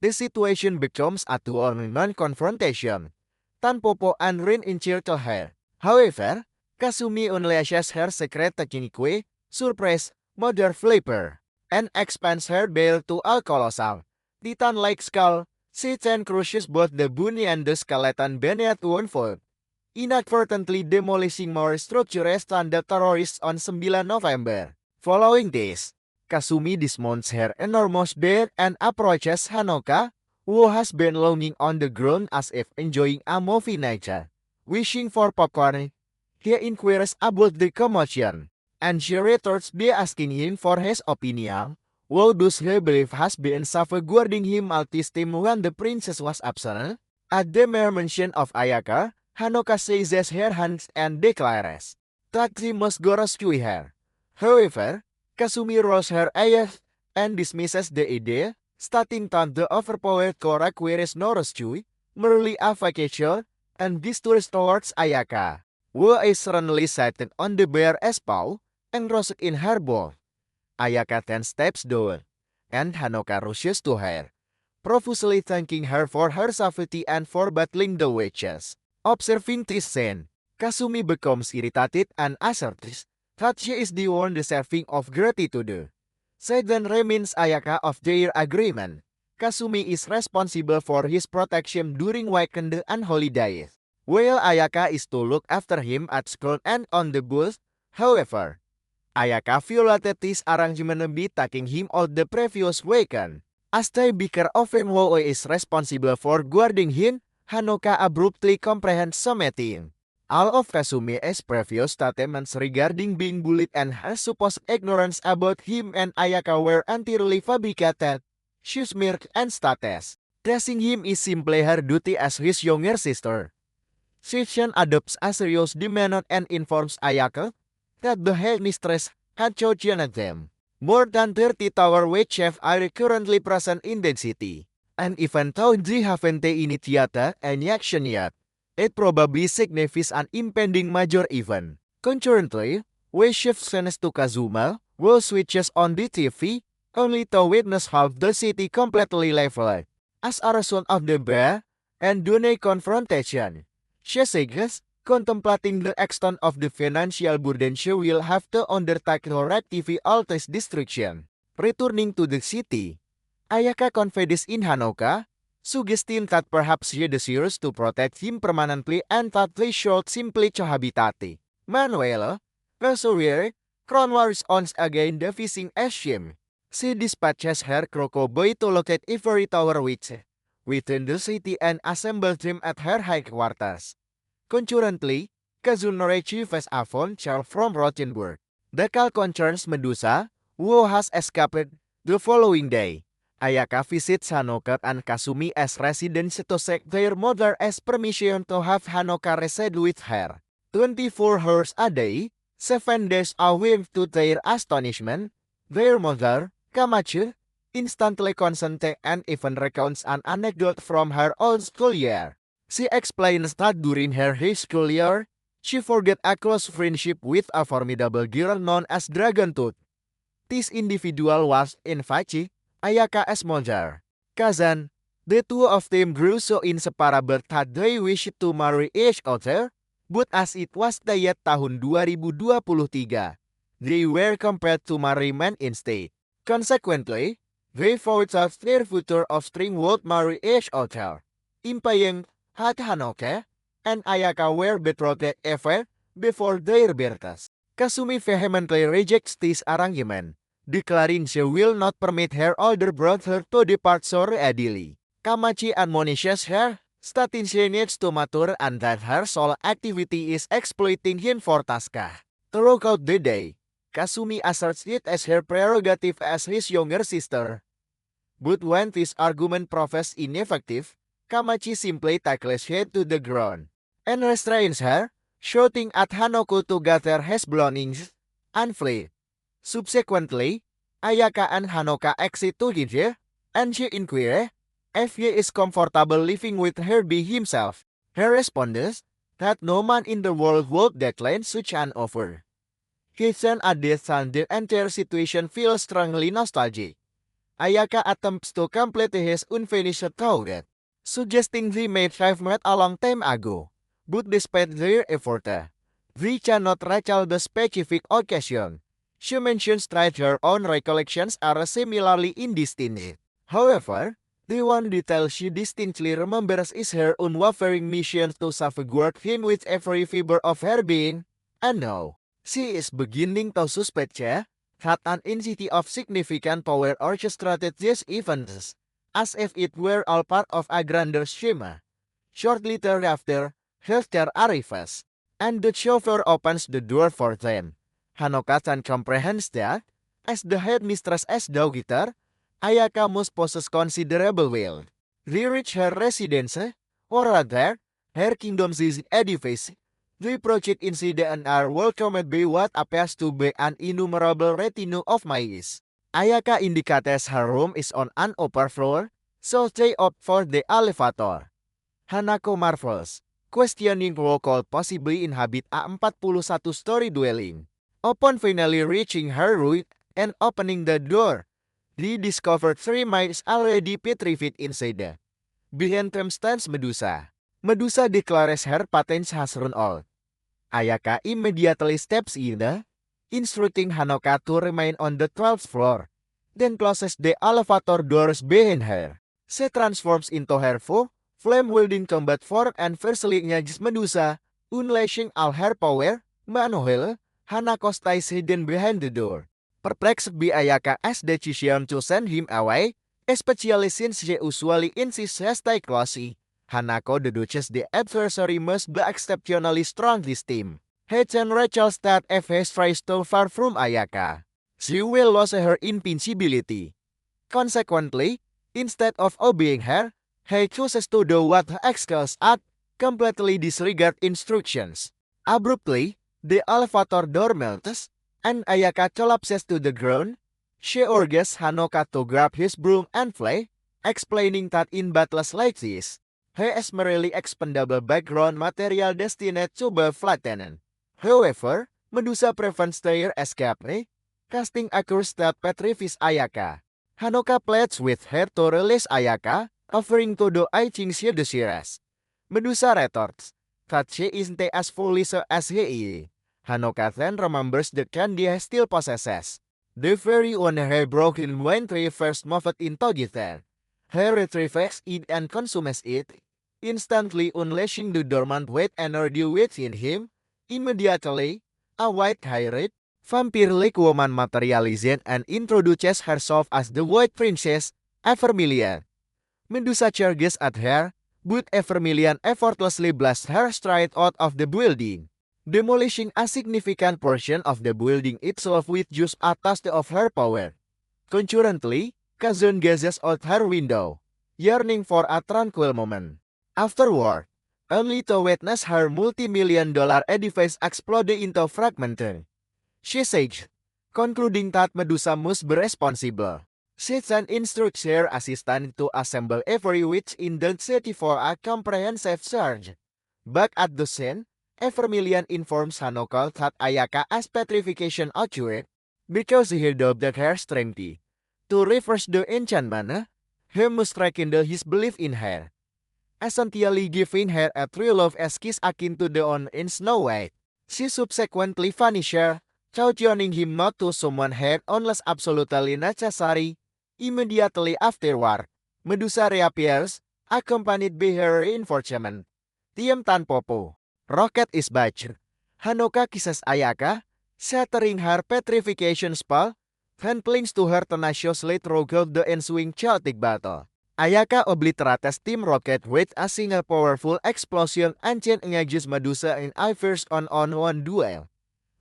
The situation becomes a two-on-one confrontation. Tanpopo and Rain encircle her. However, Kasumi unleashes her secret technique, Surprise, Mother Flipper, and expands her veil to a colossal, Titan-like skull. She then crushes both the bunny and the skeleton beneath one foot, inadvertently demolishing more structures than the terrorists on 9 November. Following this, Kasumi dismounts her enormous bear and approaches Hanoka, who has been lounging on the ground as if enjoying a movie night. Wishing for popcorn, he inquires about the commotion, and she retorts by asking him for his opinion. Who does he believe has been safeguarding him all this time when the princess was absent? At the mere mention of Ayaka, Hanoka seizes her hands and declares that he must go rescue her. However, Kasumi rolls her eyes and dismisses the idea, stating that the overpowered Korra requires no rescue, merely a vacation, and gestures towards Ayaka, who is suddenly sighted on the bear's paw, engrossed in her bowl. Ayaka then steps down, and Hanoka rushes to her, profusely thanking her for her safety and for battling the witches. Observing this scene, Kasumi becomes irritated and asserts that she is the one deserving of gratitude. She then reminds Ayaka of their agreement. Kasumi is responsible for his protection during weekend and holidays, while Ayaka is to look after him at school and on the bus. However, Ayaka violated this arrangement by taking him out the previous weekend. As they bicker over who is responsible for guarding him, Hanoka abruptly comprehends something. All of Kasumi's previous statements regarding being bullied and her supposed ignorance about him and Ayaka were entirely fabricated. She smirked and states, trusting him is simply her duty as his younger sister. She then adopts a serious demeanor and informs Ayaka that the headmistress had chosen them. More than 30 tower witch chefs are currently present in the city, and even though they haven't initiated any action yet, it probably signifies an impending major event. Concurrently, we shift scenes to Kazuma, who switches on the TV, only to witness half the city completely leveled. As a result of the bear and Dune confrontation, she says, contemplating the extent of the financial burden she will have to undertake to rectify all this destruction. Returning to the city, Ayaka confides in Hanoka, suggesting that perhaps she desires to protect him permanently and that they should simply cohabitate. Manuela, persevere, Crown Wars once again devising a scheme. She dispatches her Crocoboy to locate every tower witch within the city and assemble them at her headquarters. Concurrently, Kazuna retrieves a phone call from Rothenburg. The call concerns Medusa, who has escaped the following day. Ayaka visits Hanoka and Kasumi as residents to seek their mother's permission to have Hanoka reside with her. 24 hours a day, 7 days a week. To their astonishment, their mother, Kamachi, instantly consents and even recounts an anecdote from her own school year. She explains that during her high school year, she forgot a close friendship with a formidable girl known as Dragoontooth. This individual was, in fact, Ayaka's mother. Kazan, the two of them grew so inseparable that they wished to marry each other, but as it was the year tahun 2023, they were compelled to marry men instead. Consequently, they vowed that their future offspring would marry each other, implying that Hanoka and Ayaka were betrothed ever before their births. Kasumi vehemently rejects this arrangement, declaring she will not permit her older brother to depart so readily. Kamachi admonishes her, stating she needs to mature and that her sole activity is exploiting him for tasks. Throughout the day, Kasumi asserts it as her prerogative as his younger sister. But when this argument proves ineffective, Kamachi simply tackles her to the ground and restrains her, shouting at Hanoka to gather his belongings and flee. Subsequently, Ayaka and Hanoka exit together, and she inquires if he is comfortable living with her by himself. He responds that no man in the world would decline such an offer. His son at death and the entire situation feels strongly nostalgic. Ayaka attempts to complete his unfinished target, suggesting they may have met a long time ago. But despite their effort, they cannot recall the specific occasion. She mentions that her own recollections are similarly indistinct. However, the one detail she distinctly remembers is her unwavering mission to safeguard him with every fiber of her being, and now, she is beginning to suspect that an entity of significant power orchestrated these events, as if it were all part of a grander scheme. Shortly thereafter, healthcare arrives, and the chauffeur opens the door for them. Hanoka-san comprehends that, as the headmistress as daughter, Ayaka must possess considerable wealth. They reach her residence, or rather, her kingdom's edifice. They approach it inside and are welcomed by what appears to be an innumerable retinue of maize. Ayaka indicates her room is on an upper floor, so they opt for the elevator. Hanako marvels, questioning who could possibly inhabit a 41-story dwelling. Upon finally reaching her room and opening the door, they discovered 3 mice already petrified inside. Behind them stands Medusa. Medusa declares her patience has run out. Ayaka immediately steps in, instructing Hanoka to remain on the 12th floor, then closes the elevator doors behind her. She transforms into her foe, flame-wielding combat form and fiercely engages Medusa, unleashing all her power. Meanwhile, Hanako stays hidden behind the door, perplexed by Ayaka's decision to send him away, especially since she usually insists he stay close. Hanako deduces the adversary must be exceptionally strong this team. Hedge and Rachel start if he strays too far from Ayaka, she will lose her invincibility. Consequently, instead of obeying her, he chooses to do what he excels at, completely disregard instructions. Abruptly, the elevator door melts, and Ayaka collapses to the ground. She urges Hanoka to grab his broom and fly, explaining that in battles like this, he is merely expendable background material destined to be flattened. However, Medusa prevents their escape, casting a curse that petrifies Ayaka. Hanoka pleads with her to release Ayaka, offering to do anything she desires. Medusa retorts that she isn't as foolish as he is. Hanoka then remembers the candy he still possesses, the very one he broken when they first moved into Gither. He retrieves it and consumes it, instantly unleashing the dormant white energy within him. Immediately, a white-haired, vampire-like woman materializes and introduces herself as the White Princess, Evermilion. Medusa charges at her, but Evermilion effortlessly blasts her straight out of the building, demolishing a significant portion of the building itself with just a taste of her power. Concurrently, Kazun gazes out her window, yearning for a tranquil moment. Afterward, only to witness her multi-million-dollar edifice explode into fragments. She says, concluding that Medusa must be responsible. She then instructs her assistant to assemble every witch in the city for a comprehensive search. Back at the scene, Evermilion informs Hanoko that Ayaka's petrification occurred because he doubted her strength. To reverse the enchantment, he must rekindle his belief in her, essentially giving her a true love as kiss akin to the one in Snow White. She subsequently vanishes, cautioning him not to summon her unless absolutely necessary. Immediately afterward, Medusa reappears, accompanied by her reinforcement. Tiam Tanpopo. Rocket is back. Hanoka kisses Ayaka, shattering her petrification spell, then clings to her tenaciously throughout the ensuing chaotic battle. Ayaka obliterates Team Rocket with a single powerful explosion and engages Medusa in a first on-one duel.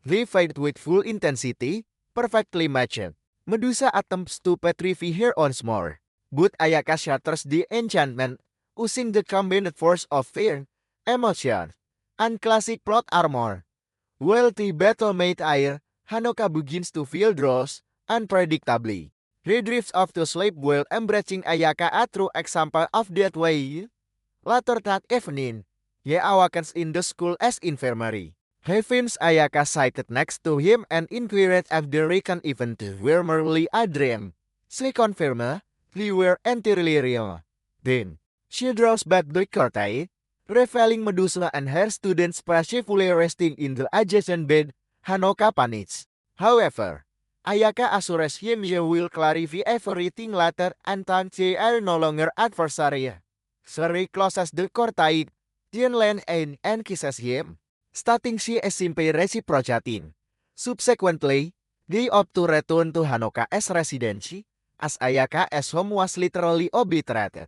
They fight with full intensity, perfectly matched. Medusa attempts to petrify her once more, but Ayaka shatters the enchantment, using the combined force of fear, emotion, and classic plot armor. While the battle made air, Hanoka begins to feel draws, unpredictably. He drifts off to sleep while embracing Ayaka, a true example of that way. Later that evening, He awakens in the school as infirmary. He finds Ayaka seated next to him and inquired if the recent event were merely a dream. She confirmed they were entirely real. Then, she draws back the curtain, revealing Medusa and her students passively resting in the adjacent bed. Hanoka panics. However, Ayaka assures him she will clarify everything later and thanks they are no longer adversarial. She closes the curtain, then leans in and kisses him, stating she is simply reciprocating. Subsequently, they opt to return to Hanoka's residence, as Ayaka's home was literally obliterated.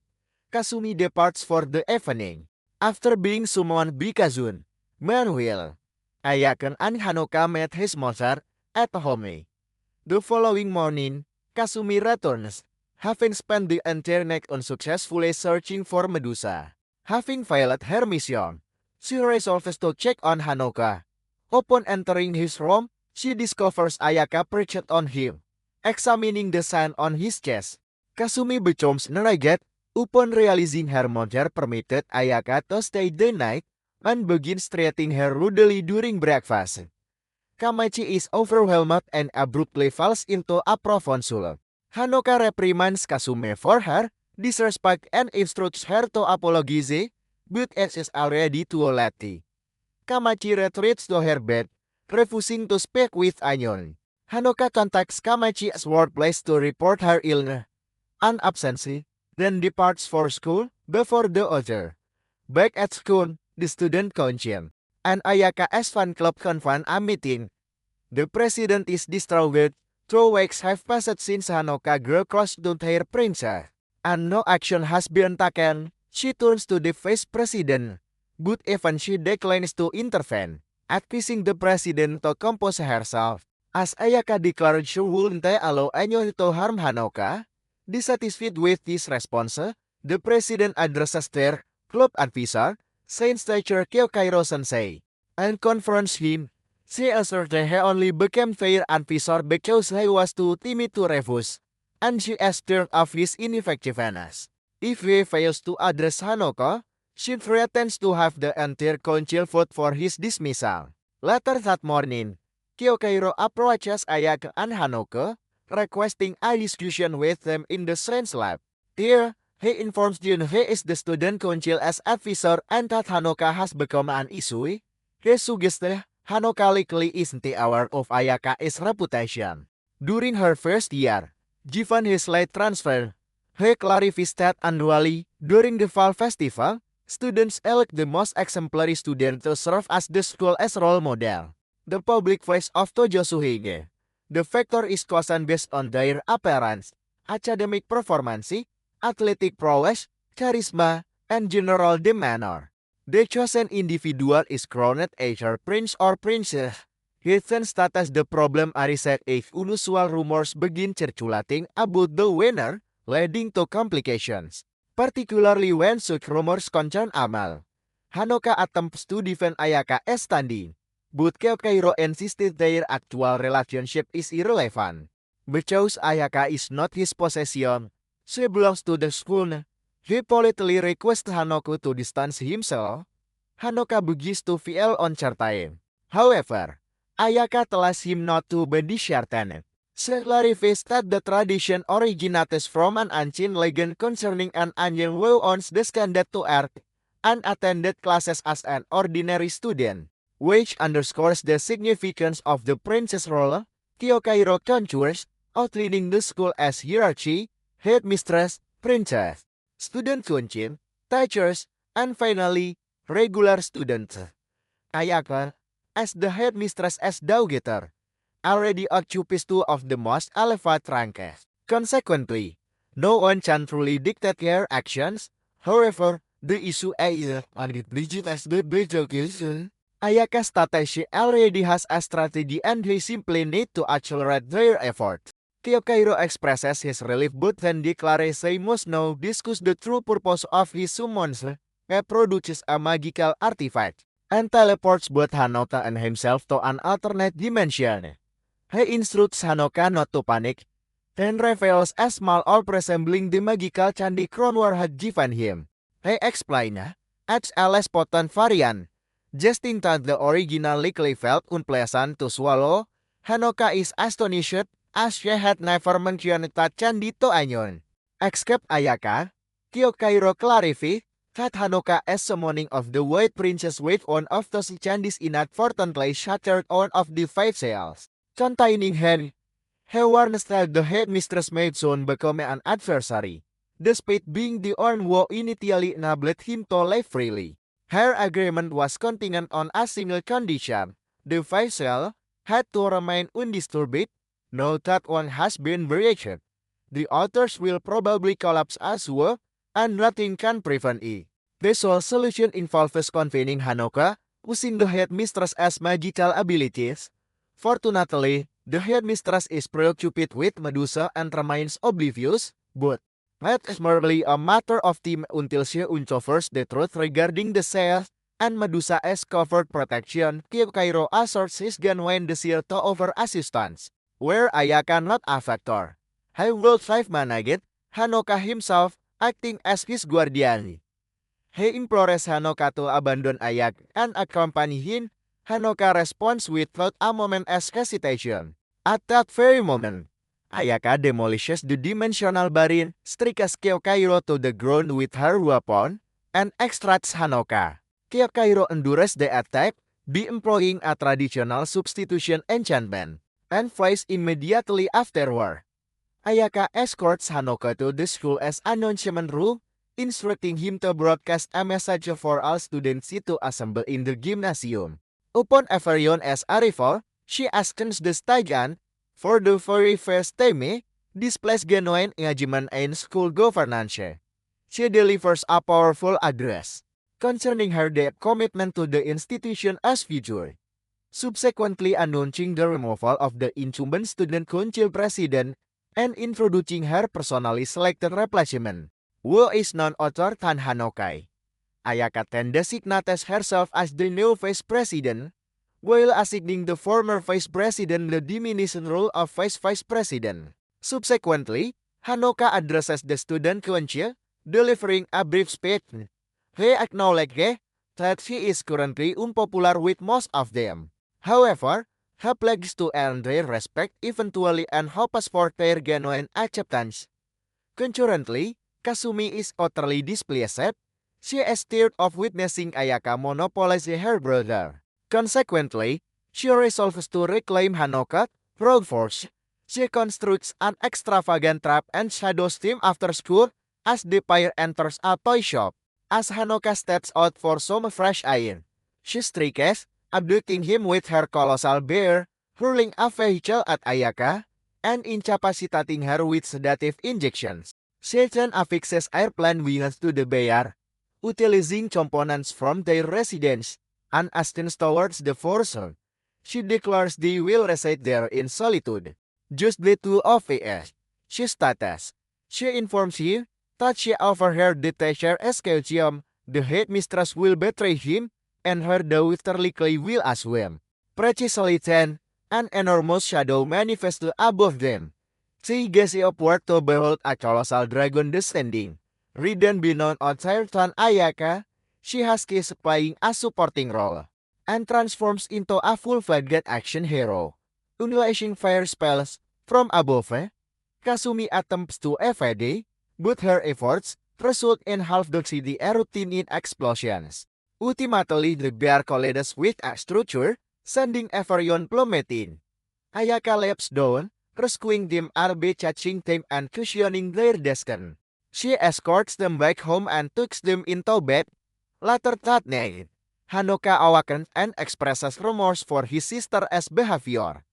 Kasumi departs for the evening, after being summoned by Kazun. Meanwhile, Ayaka and Hanoka met his mother at home. The following morning, Kasumi returns, having spent the entire night unsuccessfully searching for Medusa. Having failed her mission, she resolves to check on Hanoka. Upon entering his room, she discovers Ayaka perched on him, examining the sign on his chest. Kasumi becomes enraged upon realizing her mother permitted Ayaka to stay the night and begins treating her rudely during breakfast. Kamachi is overwhelmed and abruptly falls into a profound sulk. Hanoka reprimands Kasumi for her disrespect and instructs her to apologize, but it is already too late. Kamachi retreats to her bed, refusing to speak with anyone. Hanoka contacts Kamachi's workplace to report her illness and absence, then departs for school before the other. Back at school, the student council and Ayaka's fan club convene a meeting. The president is distraught. 2 weeks have passed since Hanoka grew close to their princess, and no action has been taken. She turns to the vice president, but even she declines to intervene, accusing the president to compose herself. As Ayaka declared she wouldn't allow anyone to harm Hanoka, dissatisfied with this response, the president addresses their club advisor, Saint Teacher Kyokairo-sensei, and confronts him. She asserts that he only became their advisor because he was too timid to refuse, and she is scared of his ineffectiveness. If he fails to address Hanoka, she threatens to have the entire council vote for his dismissal. Later that morning, Kyokairo approaches Ayaka and Hanoka, requesting a discussion with them in the science lab. Here, he informs them he is the student council as advisor and that Hanoka has become an issue. He suggests Hanoka likely isn't aware of Ayaka's reputation. During her first year, given his late transfer, he clarifies that annually, during the fall festival, students elect the most exemplary student to serve as the school as role model. The public face of Tojo Suhige. The factor is chosen based on their appearance, academic performance, athletic prowess, charisma, and general demeanor. The chosen individual is crowned either prince or princess. Hidden status the problem arises if unusual rumors begin circulating about the winner, leading to complications, particularly when such rumors concern Amal. Hanoka attempts to defend Ayaka's standing, but Kyokairo insisted their actual relationship is irrelevant. Because Ayaka is not his possession, she belongs to the school. He politely requests Hanoka to distance himself. Hanoka begins to feel uncertain. However, Ayaka tells him not to be disheartened. She clarifies that the tradition originates from an ancient legend concerning an angel who once descended to earth and attended classes as an ordinary student, which underscores the significance of the princess role. Kyokairo concurs, outlining the school as hierarchy, headmistress, princess, student council, teachers, and finally, regular students. Ayaka, as the headmistress as Daughter, already occupies 2 of the most elevated ranks. Consequently, no one can truly dictate her actions. However, the issue is unrigid as the education. Ayaka states she already has a strategy and they simply need to accelerate their efforts. Kyokairo expresses his relief but then declares they must now discuss the true purpose of his summons. He produces a magical artifact and teleports both Hanoka and himself to an alternate dimension. He instructs Hanoka not to panic, then reveals a small orb resembling the magical Candi Kronwar had given him. He explains adds a less potent variant. Justin that the original likely felt unpleasant to swallow, Hanoka is astonished as she had never mentioned that Candi to anyone. Escape Ayaka, Kyokairo clarified that Hanoka as summoning of the White Princess with one of those Candis inadvertently shattered one of the 5 cells, containing her. Her warns that the headmistress may soon become an adversary, despite being the one who initially enabled him to live freely. Her agreement was contingent on a single condition: the 5 cell had to remain undisturbed. Now that one has been breached, the others will probably collapse as well, and nothing can prevent it. The sole solution involves confining Hanoka, using the headmistress as magical abilities. Fortunately, the headmistress is preoccupied with Medusa and remains oblivious, but that is merely a matter of time until she uncovers the truth regarding the cells, and Medusa as covert protection. Kyokairo asserts his genuine desire to offer assistance, where Ayaka not a factor. He will thrive managed, Hanoka himself, acting as his guardian. He implores Hanoka to abandon Ayaka and accompany him. Hanoka responds without a moment's hesitation. At that very moment, Ayaka demolishes the dimensional barrier, strikes Kyokairo to the ground with her weapon, and extracts Hanoka. Kyokairo endures the attack by employing a traditional substitution enchantment, and flies immediately afterward. Ayaka escorts Hanoka to the school as announcement room, instructing him to broadcast a message for all students to assemble in the gymnasium. Upon everyone's arrival, she asks the student, for the very first time, displays genuine engagement in school governance. She delivers a powerful address concerning her deep commitment to the institution as future, subsequently announcing the removal of the incumbent student council president and introducing her personally selected replacement, who is none other than Hanoka. Ayaka then designates herself as the new vice president, while assigning the former vice president the diminished role of vice president. Subsequently, Hanoka addresses the student council, delivering a brief speech. He acknowledges that she is currently unpopular with most of them. However, he pledges to earn their respect eventually and hopes for their genuine acceptance. Concurrently, Kasumi is utterly displeased. She is tired of witnessing Ayaka monopolize her brother. Consequently, she resolves to reclaim Hanoka through force. She constructs an extravagant trap and shadows him after school as the pair enters a toy shop. As Hanoka steps out for some fresh air, she strikes, abducting him with her colossal bear, hurling a vehicle at Ayaka, and incapacitating her with sedative injections. She then affixes airplane wings to the bear, utilizing components from their residence, and ascends towards the forcer. She declares they will reside there in solitude. Just the two of us. She states. She informs him that she overheard the teacher Escalcium, the headmistress will betray him, and her daughter likely will as well. Precisely then, an enormous shadow manifests above them. She gazes upward to behold a colossal dragon descending. Ridden by none other than Ayaka, she has keys playing a supporting role, and transforms into a full-fledged action hero. Unleashing fire spells from above, Kasumi attempts to evade, but her efforts result in half the city erupting in explosions. Ultimately, the bear collides with a structure, sending everyone plummeting. Ayaka leaps down, rescuing them by catching them and cushioning their destiny. She escorts them back home and tucks them into bed. Later that night, Hanoka awakens and expresses remorse for his sister's behavior.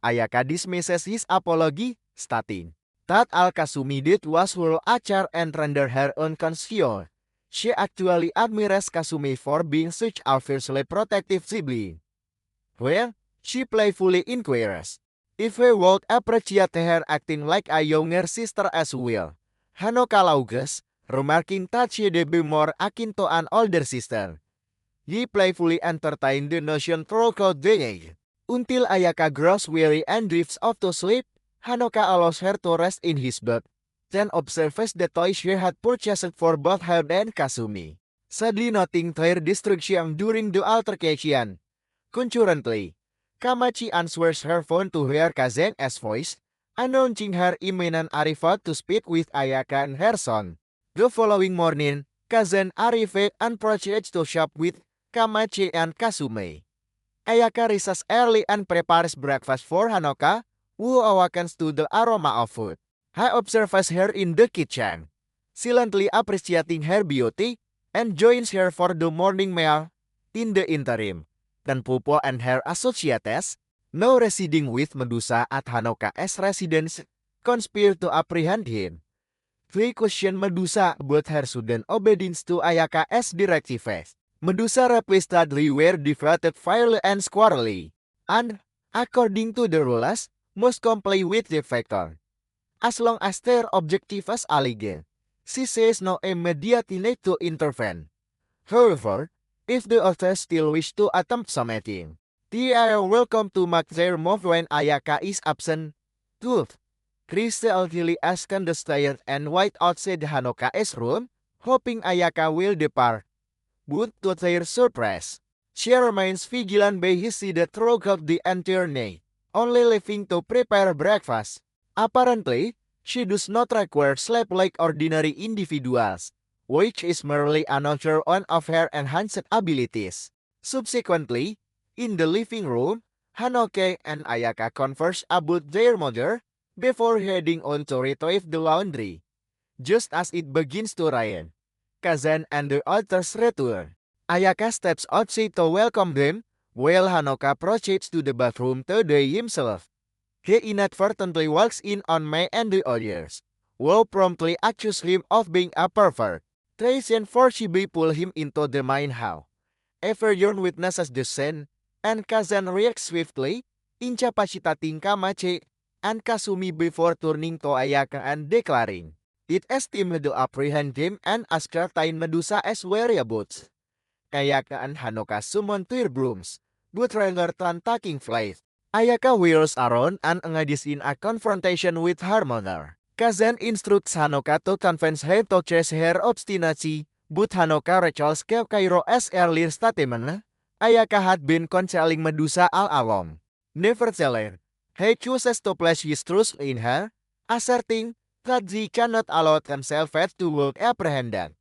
Ayaka dismisses his apology, stating that all Kasumi did was hurl a chair and render her unconscious. She actually admires Kasumi for being such a fiercely protective sibling. Well, she playfully inquires if he would appreciate her acting like a younger sister as well. Hanoka laughs, remarking that she would be more akin to an older sister. He playfully entertained the notion throughout the day. Until Ayaka grows weary and drifts off to sleep, Hanoka allows her to rest in his bed, then observes the toy she had purchased for both her and Kasumi. sadly noting their destruction during the altercation. Concurrently, Kamachi answers her phone to hear Kazen's voice, announcing her imminent arrival to speak with Ayaka and her son. The following morning, Kazen arrived and proceeds to shop with Kamachi and Kasume. Ayaka rises early and prepares breakfast for Hanoka, who awakens to the aroma of food. He observes her in the kitchen, silently appreciating her beauty, and joins her for the morning meal. In the interim, Tan Pupo and her associates, now residing with Medusa at Hanoka's residence, conspire to apprehend him. They question Medusa about her sudden obedience to Ayaka's directives. Medusa replies that they were divided fairly and squarely, and, according to the rules, must comply with the factor. As long as their objective is alleged, she says no immediate need to intervene. However, if the others still wish to attempt something, they are welcome to make their move when Ayaka is absent. Truth. Chris stealthily asks the stairs and wait outside Hanoka's room, hoping Ayaka will depart. But to their surprise, she remains vigilant by his side throughout the entire night, only leaving to prepare breakfast. Apparently, she does not require sleep like ordinary individuals, which is merely another one of her enhanced abilities. Subsequently, in the living room, Hanoka and Ayaka converse about their mother before heading on to retrieve the laundry. Just as it begins to rain, Kazan and the others return. Ayaka steps outside to welcome them, while Hanoka proceeds to the bathroom to dry himself. He inadvertently walks in on Mei and the others, who promptly accuse him of being a pervert. Trace and forcibly pull him into the main hall. Everyone witnesses the scene, and Kazan reacts swiftly, incapacitating Kamachi and Kasumi before turning to Ayaka and declaring, "It estimated to apprehend him and ascertain Medusa's whereabouts." Ayaka and Hanoka summon their brooms, but rather than taking flight, Ayaka wheels around and engages in a confrontation with her mother. Kazan instructs Hanoka to convince her to chase her obstinacy, but Hanoka recalls Kairo's earlier statement. Ayaka had been concealing Medusa all along. Nevertheless, he chooses to place his trust in her, asserting that he cannot allow himself to be apprehended.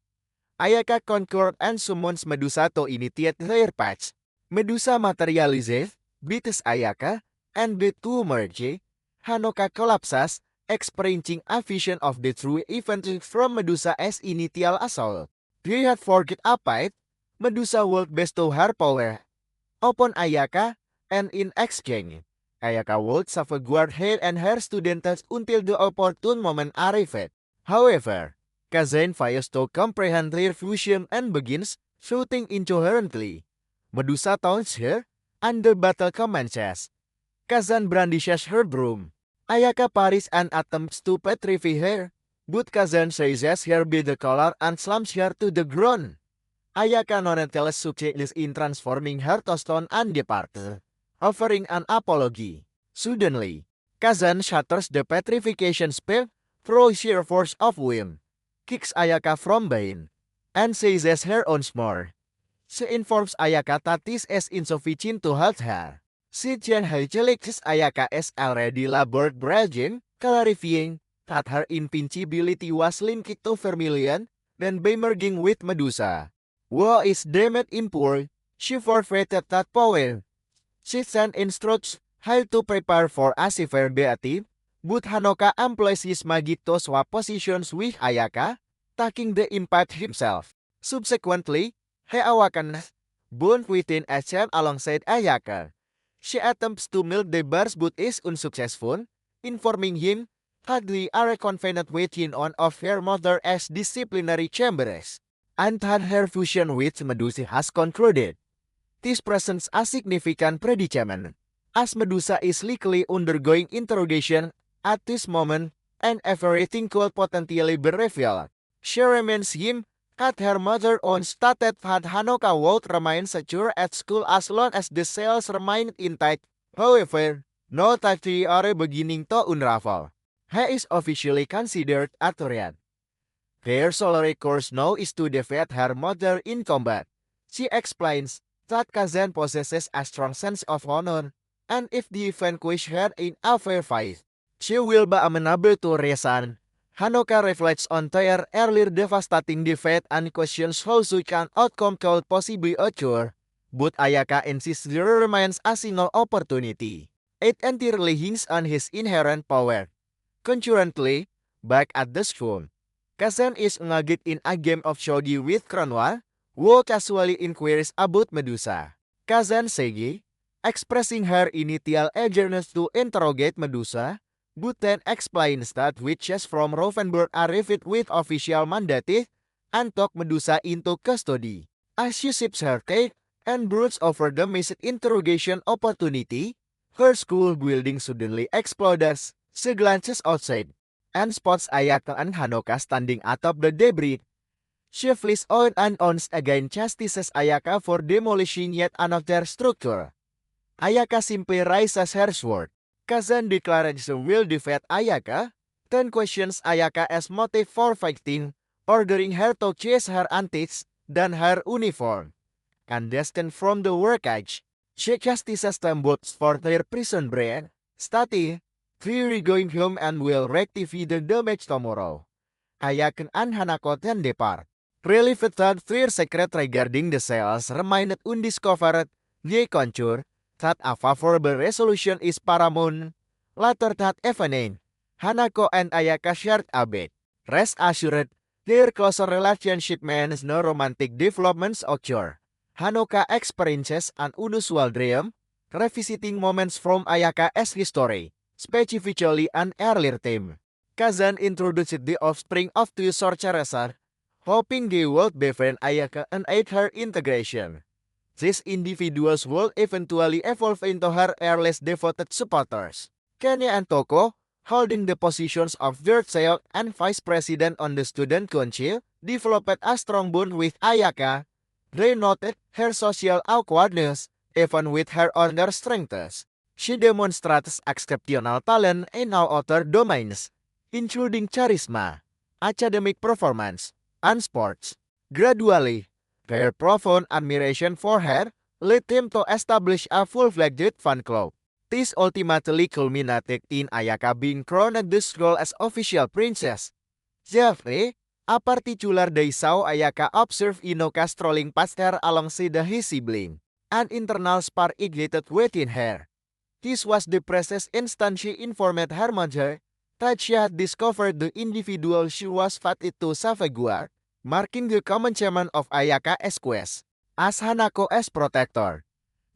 Ayaka concurs and summons Medusa to initiate their patch. Medusa materializes, beats Ayaka, and the two merge. Hanoka collapses, experiencing a vision of the true event from Medusa's initial assault. They had forget about Medusa would bestow her power upon Ayaka, and in exchange, Ayaka would safeguard her and her students until the opportune moment arrived. However, Kazan fails to comprehend their fusion and begins shooting incoherently. Medusa taunts her, and the battle commences. Kazan brandishes her broom. Ayaka parries and attempts to petrify her, but Kazan seizes her by the collar and slams her to the ground. Ayaka nonetheless succeeds in transforming her to stone and departs, offering an apology. Suddenly, Kazan shatters the petrification spell through sheer force of will, kicks Ayaka from behind, and seizes her once more. She informs Ayaka that this is insufficient to hold her. She then hijacks Ayaka's already labored bragging, clarifying that her invincibility was linked to Vermilion, then by merging with Medusa, who is deemed impure, she forfeited that power. She then instructs her to prepare for a severe beating, but Hanoka employs his magic to swap positions with Ayaka, taking the impact himself. Subsequently, he awakens, bound within a chair alongside Ayaka. She attempts to milk the bars but is unsuccessful, informing him that they are confined within one of her mother's disciplinary chambers, and that her fusion with Medusa has concluded. This presents a significant predicament, as Medusa is likely undergoing interrogation at this moment, and everything could potentially be revealed. She reminds him that her mother once stated that Hanoka would remain secure at school as long as the cells remained intact. However, now that they are beginning to unravel, he is officially considered a Turian. Her sole recourse now is to defeat her mother in combat. She explains that Kazan possesses a strong sense of honor, and if they vanquish her in a fair fight, she will be amenable to reason. Hanoka reflects on their earlier devastating defeat and questions how such an outcome could possibly occur, but Ayaka insists there remains a single opportunity. It entirely hinges on his inherent power. Concurrently, back at the school, Kazan is engaged in a game of shogi with Kronwa, who casually inquires about Medusa. Kazan Segi, expressing her initial eagerness to interrogate Medusa, but then explains that witches from Rovenburg are refit with official mandate and took Medusa into custody. As she sips her cake and broods over the missed interrogation opportunity, her school building suddenly explodes. She glances outside and spots Ayaka and Hanoka standing atop the debris. She flees on and on again chastises Ayaka for demolishing yet another structure. Ayaka simply raises her sword. Kazan declares she will defeat Ayaka, then questions Ayaka's motive for fighting, ordering her to chase her antiques, then her uniform. And destined from the workage, she chastises them both for their prison break. Stating, "We're going home and will rectify the damage tomorrow." Ayaka and Hanako then depart. Relieved that their secret regarding the cells remained undiscovered, they concur that a favorable resolution is paramount. Later that evening, Hanako and Ayaka shared a bed. Rest assured, their closer relationship means no romantic developments occur. Hanoka experiences an unusual dream, revisiting moments from Ayaka's history, specifically an earlier theme. Kazan introduced the offspring of two sorceresses, hoping they would befriend Ayaka and aid her integration. These individuals would eventually evolve into her earliest devoted supporters. Kenya and Toko, holding the positions of third child and vice president on the student council, developed a strong bond with Ayaka. They noted her social awkwardness, even with her other strengths. She demonstrates exceptional talent in all other domains, including charisma, academic performance, and sports. Gradually, their profound admiration for her led him to establish a full-fledged fan club. This ultimately culminated in Ayaka being crowned the school's official princess. Jeffrey, a particular day saw Ayaka observe Inoka strolling past her alongside his sibling. An internal spark ignited within her. This was the precise instant she informed her mother that she had discovered the individual she was fated to safeguard, marking the commencement of Ayaka's quest as Hanako's protector.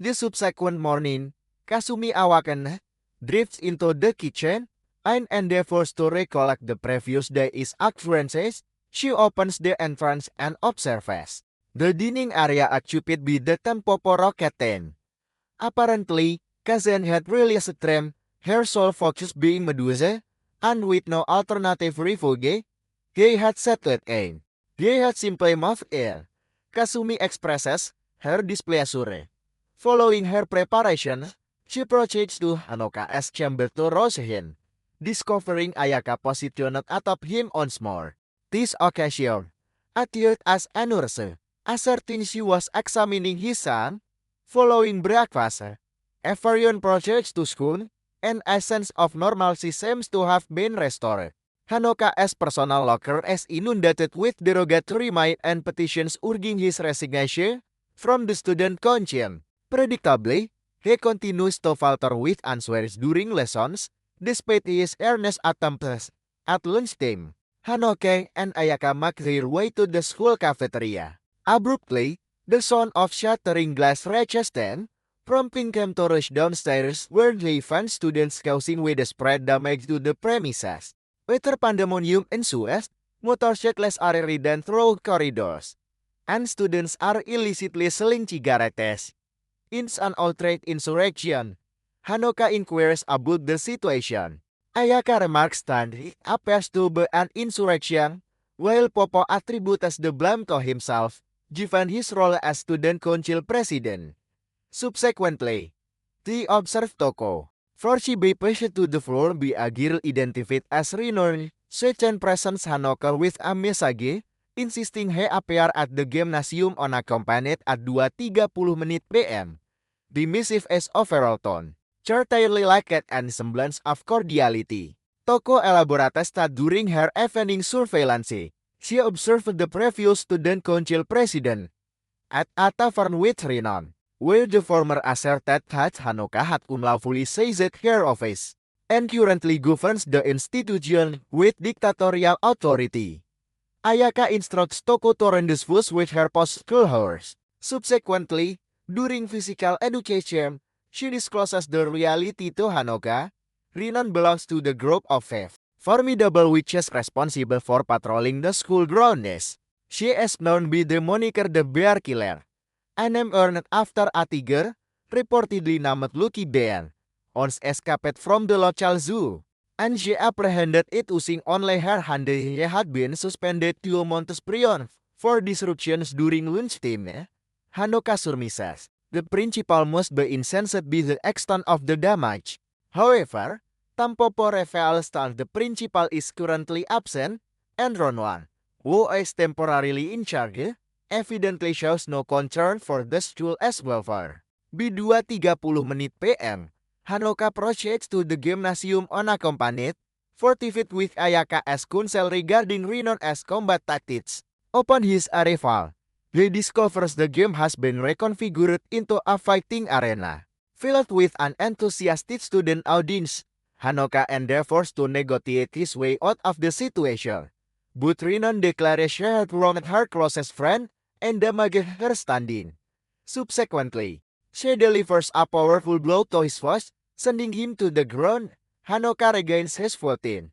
The subsequent morning, Kasumi awakened, drifts into the kitchen, and endeavors to recollect the previous day's occurrences. She opens the entrance and observes the dining area occupied by the Tempoporo Captain. Apparently, Kazan had realized a dream, her sole focus being Medusa, and with no alternative refuge, they had settled in. They had simply moved in. Kasumi expresses her displeasure. Following her preparation, she proceeds to Hanoka's chamber to rouse him, discovering Ayaka positioned atop him once more. This occasion appeared as anniversary, asserting she was examining his son. Following breakfast, everyone proceeds to school, and a sense of normalcy seems to have been restored. Hanoka's personal locker is inundated with derogatory mail and petitions urging his resignation from the student council. Predictably, he continues to falter with answers during lessons, despite his earnest attempts. At lunchtime, Hanoka and Ayaka make their way to the school cafeteria. Abruptly, the sound of shattering glass reaches them, prompting them to rush downstairs where they find students causing widespread damage to the premises. Later pandemonium ensues, motorcyclists are ridden through corridors, and students are illicitly selling cigarettes. In an outright insurrection, Hanoka inquires about the situation. Ayaka remarks that it appears to be an insurrection, while Popo attributes the blame to himself, given his role as student council president. Subsequently, they observe Toko, for she be pushed to the floor by a girl identified as Rinor. Seichen presents Hanoka with a message, insisting he appear at the gymnasium unaccompanied at 2:30 p.m. The missive is overall tone, certainly lacked an semblance of cordiality. Toko elaborates that during her evening surveillance, she observed the previous student council president at a tavern with Rinon, where the former asserted that Hanoka had unlawfully seized her office and currently governs the institution with dictatorial authority. Ayaka instructs Toko to rendezvous with her post-school hours. Subsequently, during physical education, she discloses the reality to Hanoka. Rinon belongs to the group of five formidable witches responsible for patrolling the school grounds. She is known by the moniker the Bear Killer, a name earned after a tiger, reportedly named Lucky Bear, once escaped from the local zoo, and she apprehended it using only her hand. He had been suspended 2 months prior for disruptions during lunchtime. Hanoka surmises the principal must be incensed by the extent of the damage. However, Tampopo reveals that the principal is currently absent, and Ronwan, who is temporarily in charge, evidently shows no concern for the school as welfare. By 2:30 p.m., Hanoka proceeds to the gymnasium unaccompanied, fortified with Ayaka as counsel regarding Rinon as combat tactics. Upon his arrival, he discovers the game has been reconfigured into a fighting arena. Filled with an enthusiastic student audience, Hanoka endeavors to negotiate his way out of the situation. But Rinon declares she had wronged her closest friend and damaged her standing. Subsequently, she delivers a powerful blow to his face, sending him to the ground. Hanoka regains his footing.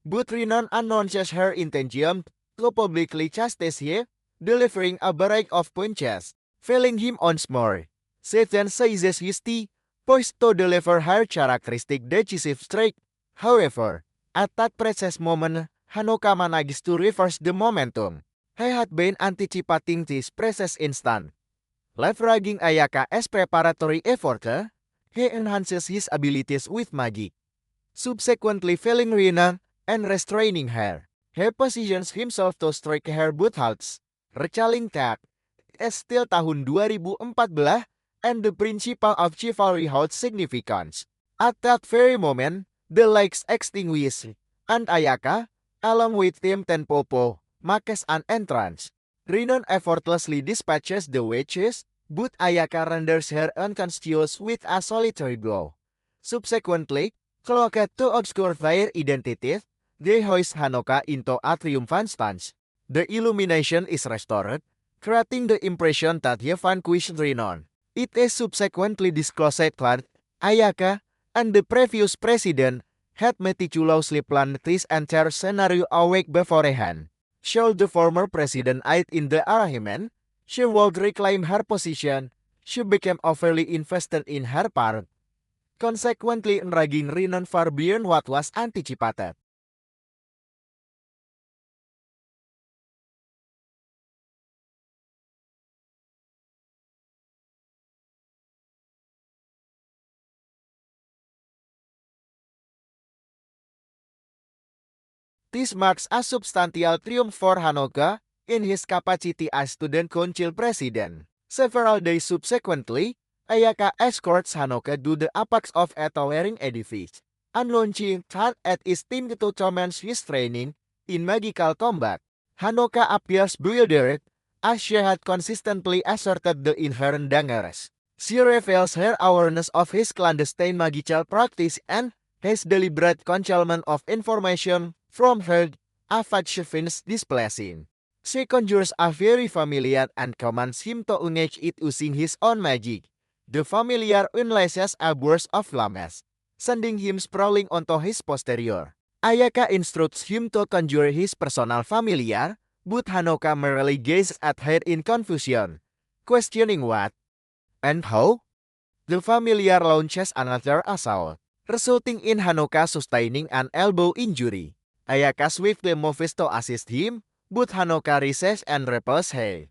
But Rinon announces her intention to publicly chastise him, delivering a barrage of punches, failing him once more. She then seizes his tea, poised to deliver her characteristic decisive strike. However, at that precise moment, Hanoka manages to reverse the momentum. He had been anticipating this precise instant. Leveraging Ayaka as preparatory effort, he enhances his abilities with magic. Subsequently failing Rinon and restraining her, he positions himself to strike her both halts. Recalling that, it's still tahun 2014 and the principle of chivalry holds significance. At that very moment, the lights extinguish, and Ayaka, along with Tim Tenpopo, makes an entrance. Rinon effortlessly dispatches the witches, but Ayaka renders her unconscious with a solitary blow. Subsequently, cloaked to obscure their identities, they hoist Hanoka into a triumphant stance. The illumination is restored, creating the impression that he vanquished Rinon. It is subsequently disclosed that Ayaka and the previous president had meticulously planned this entire scenario a week beforehand. Should the former president aid in the arrangement, she would reclaim her position. She became overly invested in her part, consequently enraging Rinon far beyond what was anticipated. This marks a substantial triumph for Hanoka in his capacity as student council president. Several days subsequently, Ayaka escorts Hanoka to the apex of a towering edifice, and launching her at his team to commence his training in magical combat. Hanoka appears bewildered, as she had consistently asserted the inherent dangers. She reveals her awareness of his clandestine magical practice and his deliberate concealment of information from her, a fact she finds displeasing. She conjures a very familiar and commands him to engage it using his own magic. The familiar unleashes a burst of flames, sending him sprawling onto his posterior. Ayaka instructs him to conjure his personal familiar, but Hanoka merely gazes at her in confusion, questioning what and how. The familiar launches another assault, resulting in Hanoka sustaining an elbow injury. Ayaka swiftly moves to assist him, but Hanoka resists and repels her.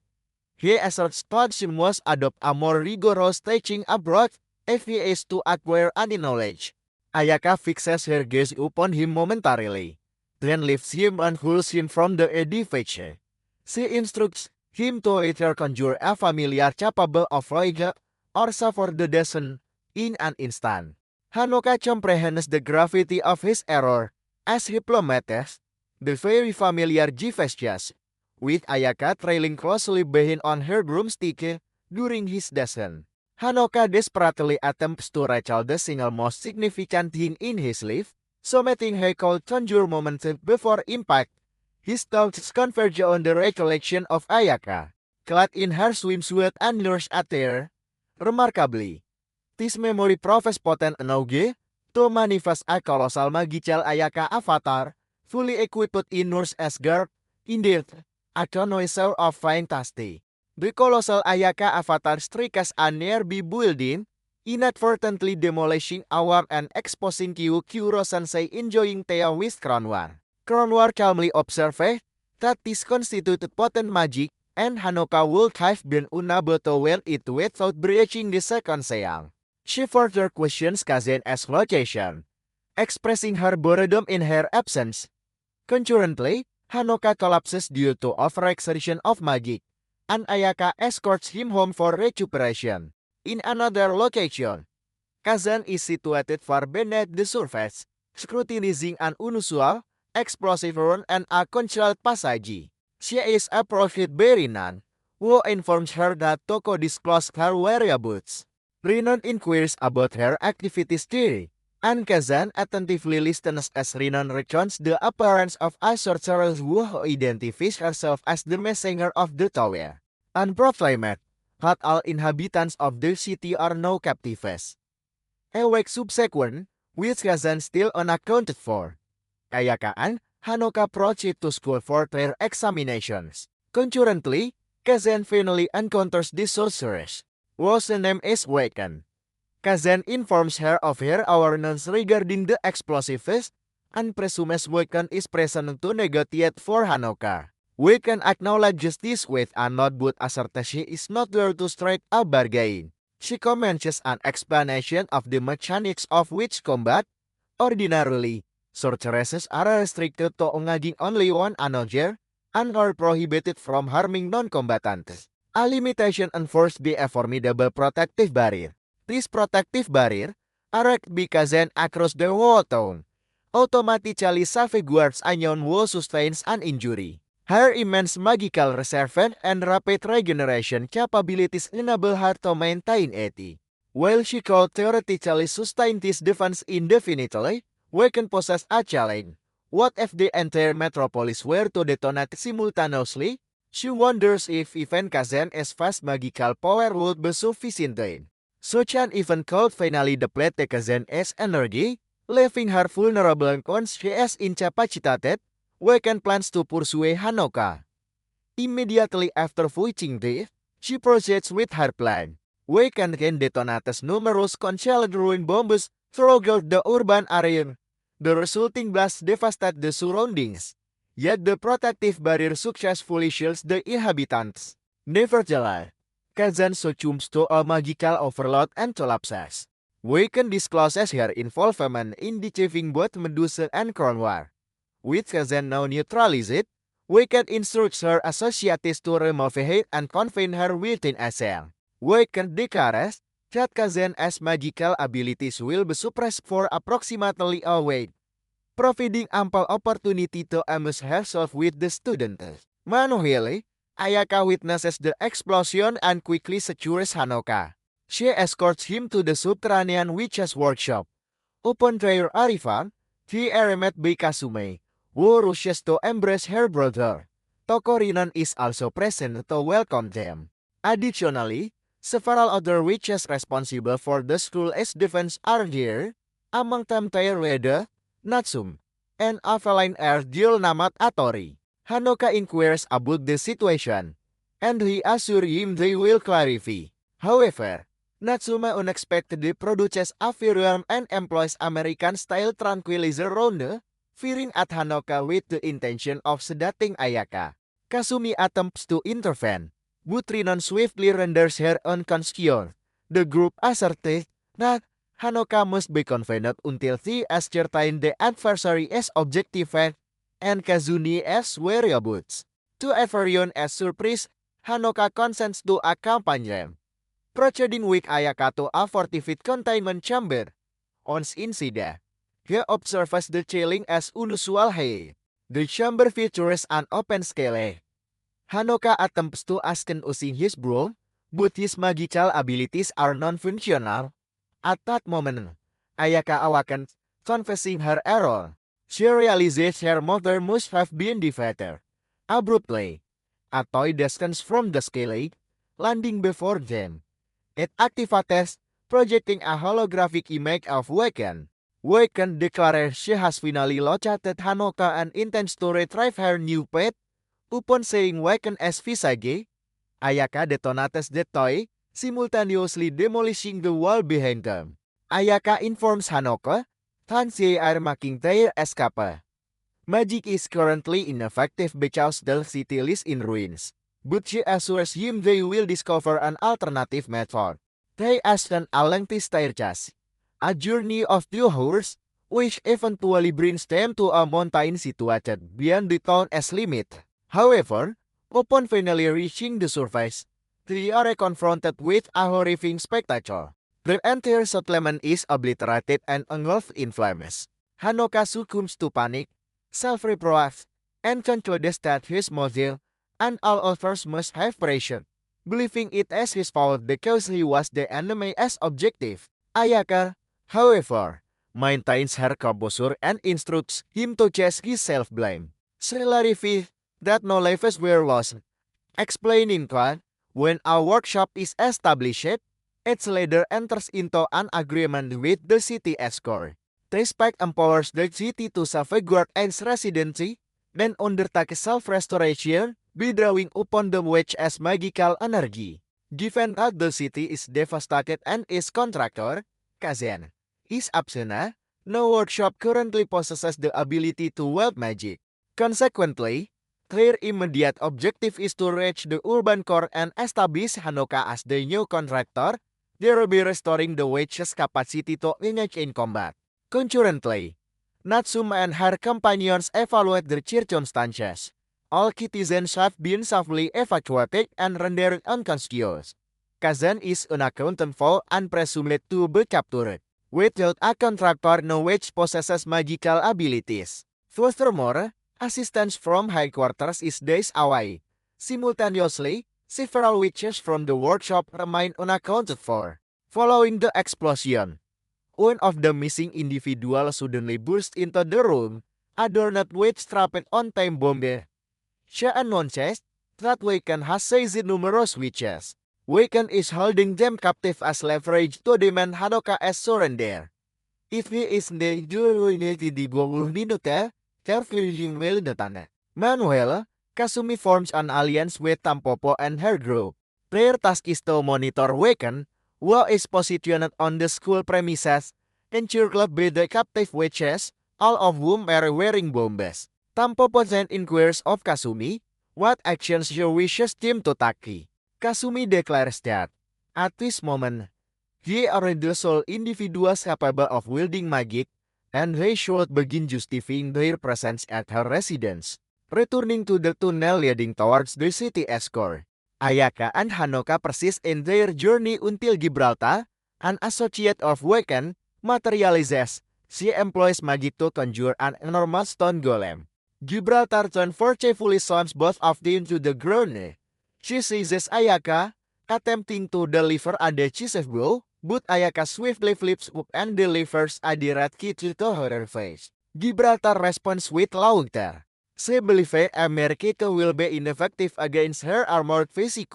He asserts that she must adopt a more rigorous teaching approach if he is to acquire any knowledge. Ayaka fixes her gaze upon him momentarily, then lifts him and pulls him from the edifice. She instructs him to either conjure a familiar capable of void or suffer the descent in an instant. Hanoka comprehends the gravity of his error as he plummets the very familiar Givestias, with Ayaka trailing closely behind on her broomstick during his descent. Hanoka desperately attempts to recall the single most significant thing in his life, something he could conjure moments before impact. His thoughts converge on the recollection of Ayaka, clad in her swimsuit and nurse attire. Remarkably, this memory provides potent enough to manifest a colossal magical Ayaka avatar, fully equipped in Nurse Asgard. Indeed, a connoisseur of fantasy. The colossal Ayaka avatar strikes a nearby building, inadvertently demolishing our and exposing Kyukuro Sensei enjoying tea with Kronwar. Kronwar calmly observed that this constituted potent magic, and Hanoka would have been unable to wield it without breaching the second seal. She further questions Kazen's location, expressing her boredom in her absence. Concurrently, Hanoka collapses due to overexertion of magic, and Ayaka escorts him home for recuperation. In another location, Kazan is situated far beneath the surface, scrutinizing an unusual, explosive rune and a concealed passage. She is approached by Rinan, who informs her that Toko disclosed her whereabouts. Rinan inquires about her activities there, and Kazan attentively listens as Rinan recounts the appearance of a sorceress who identifies herself as the messenger of the tower, and proclaimed that all inhabitants of the city are now captives. A week subsequent, with Kazan still unaccounted for, Ayaka and Hanoka proceed to school for their examinations. Concurrently, Kazan finally encounters the sorceress, whose name is Waken. Kazan informs her of her awareness regarding the explosives, and presumes Waken is present to negotiate for Hanoka. Waken acknowledges this with a nod but asserts she is not there to strike a bargain. She commences an explanation of the mechanics of witch combat. Ordinarily, sorceresses are restricted to engaging only one another, and are prohibited from harming non-combatants. A limitation enforced by a formidable protective barrier. This protective barrier, erected by Kazan across the whole town, automatically safeguards anyone who sustains an injury. Her immense magical reserve and rapid regeneration capabilities enable her to maintain 80. While she could theoretically sustain this defense indefinitely, Waken poses a challenge. What if the entire metropolis were to detonate simultaneously? She wonders if even Kazan's vast magical power would be sufficient. Such an event could finally deplete Kazan's energy, leaving her vulnerable once she is incapacitated. Waken plans to pursue Hanoka. Immediately after reaching death, she proceeds with her plan. Waken can detonate numerous concealed ruin bombs throughout the urban area. The resulting blast devastates the surroundings, yet the protective barrier successfully shields the inhabitants. Nevertheless, Kazan succumbs to a magical overload and collapses. Waken discloses her involvement in deceiving both Medusa and Kronwar. With Kazan now neutralized, Waken instructs her associates to remove hate and confine her within a cell. Waken declares that Kazan's magical abilities will be suppressed for approximately a week, providing ample opportunity to amuse herself with the students. Meanwhile, Ayaka witnesses the explosion and quickly secures Hanoka. She escorts him to the subterranean witch's workshop. Upon their arrival, they are met by Kasume, who rushes to embrace her brother. Tokorinan is also present to welcome them. Additionally, several other witches responsible for the school's defense are here, among them their leader, Natsum, and a feline heir dual named Atori. Hanoka inquires about the situation, and he assures him they will clarify. However, Natsume unexpectedly produces a firearm and employs American-style tranquilizer round, firing at Hanoka with the intention of sedating Ayaka. Kasumi attempts to intervene, but Rinon swiftly renders her unconscious. The group asserted that Hanoka must be confined until she ascertains the adversary's objective and Kazuni as whereabouts. To everyone's surprise, Hanoka consents to accompany them, proceeding with Ayaka to a fortified containment chamber. Once inside, he observes the chilling as unusual hay. The chamber features an open scale. Hanoka attempts to ascend using his broom, but his magical abilities are non-functional. At that moment, Ayaka awakens, confessing her error. She realizes her mother must have been defeated. Abruptly, a toy descends from the scale, landing before them. It activates, projecting a holographic image of Waken. Waken declares she has finally located Hanoka and intends to retrieve her new pet. Upon saying Waken as Visage, Ayaka detonates the toy, simultaneously demolishing the wall behind them. Ayaka informs Hanoka that they are making their escape. Magic is currently ineffective because the city is in ruins, but she assures him they will discover an alternative method. They ascend a lengthy staircase, a journey of 2 hours, which eventually brings them to a mountain situated beyond the town's limit. However, upon finally reaching the surface, they are confronted with a horrifying spectacle. The entire settlement is obliterated and engulfed in flames. Hanoka succumbs to panic, self-reproach, and concludes that his mother and all others must have perished, believing it as his fault because he was the enemy's objective. Ayaka, however, maintains her composure and instructs him to chase his self-blame. She clarifies that no lives were lost, explaining that when a workshop is established, its leader enters into an agreement with the city escort. This pact empowers the city to safeguard its residency, then undertake self-restoration by drawing upon the witch as magical energy. Given that the city is devastated and its contractor, Kazen, is absent, no workshop currently possesses the ability to wield magic. Consequently, their immediate objective is to reach the urban core and establish Hanoka as the new contractor, thereby restoring the witch's capacity to engage in combat. Concurrently, Natsume and her companions evaluate the circumstances. All citizens have been safely evacuated and rendered unconscious. Kazan is unaccounted for and presumed to be captured. Without a contractor, no witch possesses magical abilities. Furthermore, assistance from headquarters is days away. Simultaneously, several witches from the workshop remain unaccounted for. Following the explosion, one of the missing individuals suddenly burst into the room, adorned with strapped on time bomb. She announces that Waken has seized numerous witches. Waken is holding them captive as leverage to demand Hanoka as surrender. If he is the Juruinati di 20 minute, terfilling will datang. Meanwhile, Kasumi forms an alliance with Tampopo and her group. Their task is to monitor Waken, who is positioned on the school premises, encircled by the captive witches, all of whom are wearing bombs. Tampopo then inquires of Kasumi what actions she wishes him to take. Kasumi declares that, at this moment, they are the sole individuals capable of wielding magic, and they should begin justifying their presence at her residence. Returning to the tunnel leading towards the city escort, Ayaka and Hanoka persist in their journey until Gibraltar, an associate of Waken, materializes. She employs magic to conjure an enormous stone golem. Gibraltar then forcefully slams both of them to the ground. She seizes Ayaka, attempting to deliver a decisive blow, but Ayaka swiftly flips up and delivers a direct kick to her face. Gibraltar responds with laughter. She believes a mere kick will be ineffective against her armored physique,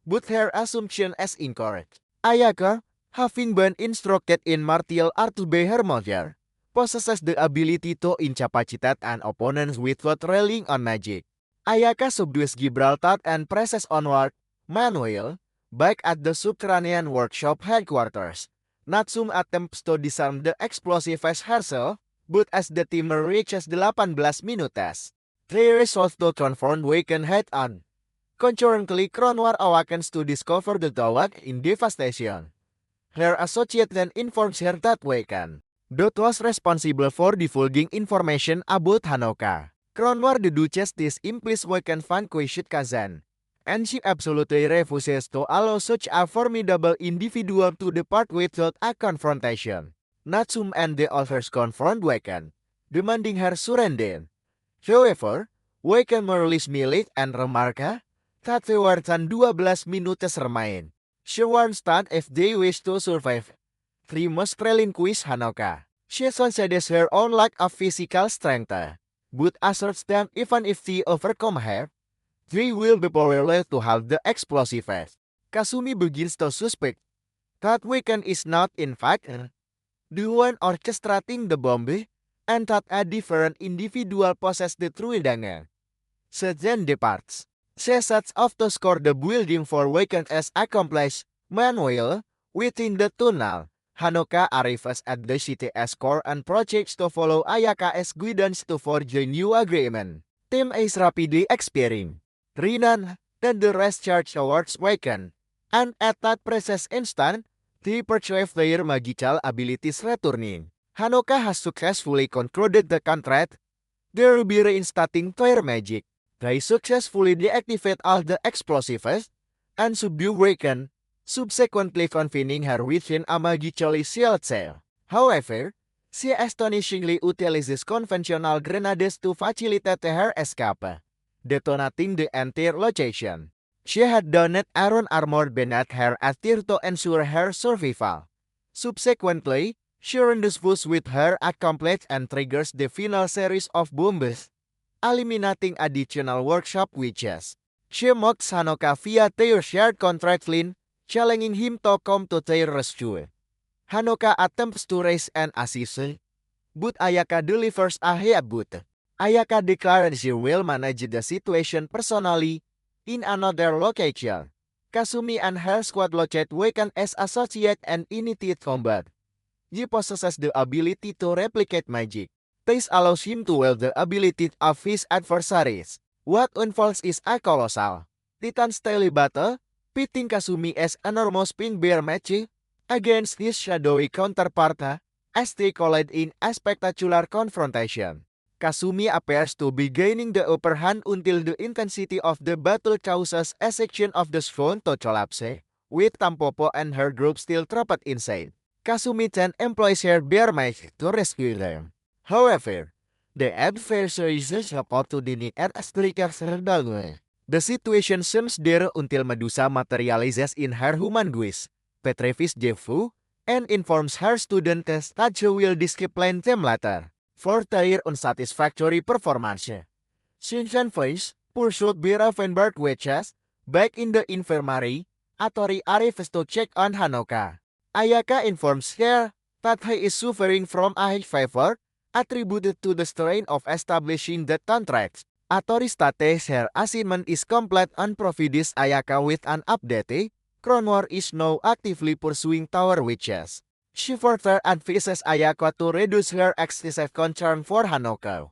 but her assumption is incorrect. Ayaka, having been instructed in martial arts by her mother, possesses the ability to incapacitate an opponent without relying on magic. Ayaka subdues Gibraltar and presses onward. Meanwhile, back at the subterranean workshop headquarters, Natsume attempts to disarm the explosives herself, but as the team reaches 18 minutes, they resolve to confront Waken head-on. Concurrently, Kronwar awakens to discover the tower in devastation. Her associate then informs her that Waken, that was responsible for divulging information about Hanoka, Kronwar the Duchess this implies we can vanquish Kazan, and she absolutely refuses to allow such a formidable individual to depart without a confrontation. Natsum and the others confront Waken, demanding her surrender. However, Waken merely smiled and remarked that fewer than 12 minutes remain. She warns that if they wish to survive, they must relinquish Hanoka. She considers her own lack of physical strength, but asserts that even if they overcome her, they will be powerless to halt the explosives. Kasumi begins to suspect that Waken is not in fact the one orchestrating the bomb, and that a different individual possesses the true dagger. Sejan departs. She sets off to score the building for Waken as accomplished. Meanwhile, within the tunnel, Hanoka arrives at the CTS core and projects to follow Ayaka's guidance to forge a new agreement. Team is rapidly expiring. Rinan and the rest charge towards Waken, and at that precise instant, they perceive their magical abilities returning. Hanoka has successfully concluded the contract. They will be reinstating their magic. They successfully deactivate all the explosives and subdue Waken, subsequently confining her within a magically sealed cell. However, she astonishingly utilizes conventional grenades to facilitate her escape, detonating the entire location. She had donned iron armor beneath her attire to ensure her survival. Subsequently, she rendezvous with her accomplice and triggers the final series of bombs, eliminating additional workshop witches. She mocks Hanoka via their shared contract line, challenging him to come to their rescue. Hanoka attempts to raise an assist, but Ayaka delivers a headbutt. Ayaka declares she will manage the situation personally in another location. Kasumi and her squad locate Waken as associate and initiate combat. He possesses the ability to replicate magic. This allows him to wield the ability of his adversaries. What unfolds is a colossal, Titan-style battle, pitting Kasumi as enormous pink bear match against his shadowy counterpart as they collide in a spectacular confrontation. Kasumi appears to be gaining the upper hand until the intensity of the battle causes a section of the zone to collapse, with Tampopo and her group still trapped inside. Kasumi then employs her bear magic to rescue them. However, the adversaries support to the at a striker serdalwe. The situation seems dire until Medusa materializes in her human guise, petrifies Jefu, and informs her student that she will discipline them later for their unsatisfactory performance. Shinshan Face, pursued by Ravenberg witches, back in the infirmary, Atori arrives to check on Hanoka. Ayaka informs her that he is suffering from a fever, attributed to the strain of establishing the contracts. Atori states her assignment is complete and provides Ayaka with an update. Kronwar is now actively pursuing Tower Witches. She further advises Ayaka to reduce her excessive concern for Hanoka.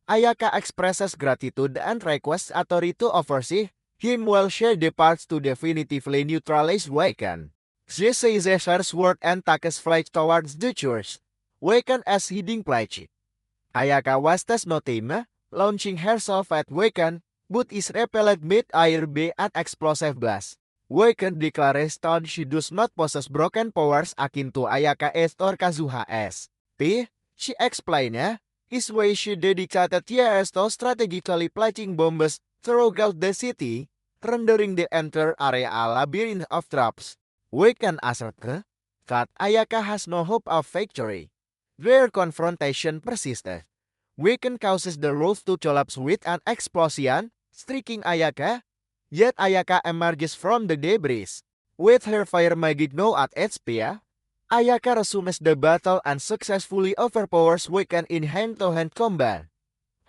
Ayaka expresses gratitude and requests Atori to oversee him while she departs to definitively neutralize Waken. She says her sword and takes flight towards the church. Waken as hiding place. Ayaka wastes no time, launching herself at Waken, but is repelled mid-air by an explosive blast. Waken declares that she does not possess broken powers akin to Ayaka's or Kazuha's. She explained, is why she dedicated years to strategically placing bombs throughout the city, rendering the entire area a labyrinth of traps. Waken asserted that Ayaka has no hope of victory. Their confrontation persisted. Waken causes the roof to collapse with an explosion, striking Ayaka. Yet Ayaka emerges from the debris. With her fire magic now at its peak, Ayaka resumes the battle and successfully overpowers Waken in hand-to-hand combat.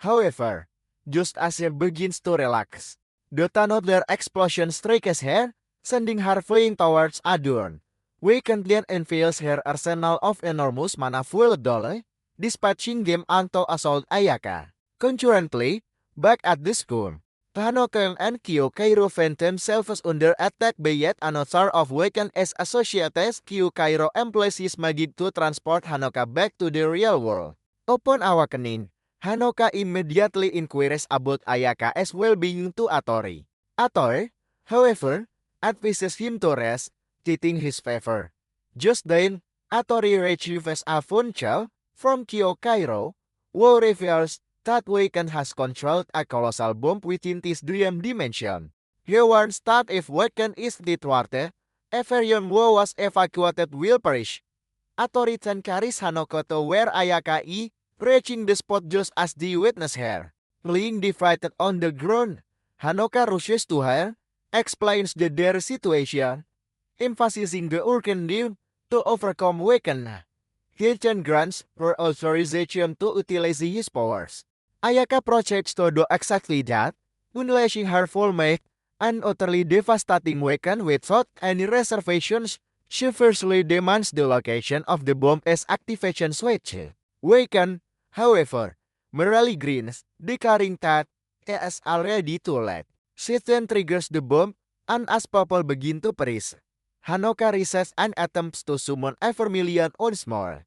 However, just as she begins to relax, the another explosion strikes her, sending her fleeing towards Adorn. Waken then unveils her arsenal of enormous mana-fueled dolls, dispatching them onto assault Ayaka. Concurrently, back at the school, Hanoka and Kyo-Kairo find themselves under attack by yet another of Waken's associates. Kyo-Kairo employs his magic to transport Hanoka back to the real world. Upon awakening, Hanoka immediately inquires about Ayaka's well-being to Atori. Atori, however, advises him to rest, cheating his favor. Just then, Atori retrieves a phone call from Kyo Kairo, who reveals that Waken has controlled a colossal bomb within this dream dimension. He warns that if Waken is thwarted, everyone who was evacuated will perish. Atori then carries Hanoko to where Ayaka is, reaching the spot just as they witness her. Lying divided on the ground, Hanoka rushes to her, explains their situation, emphasizing the urgent need to overcome Waken. He then grants her authorization to utilize his powers. Ayaka projects to do exactly that, unleashing her full might and utterly devastating Waken without any reservations. She firstly demands the location of the bomb as activation switch. Waken, however, merely grins, declaring that it is already too late. She then triggers the bomb, and as people begin to perish, Hanoka resists and attempts to summon a Vermilion once more.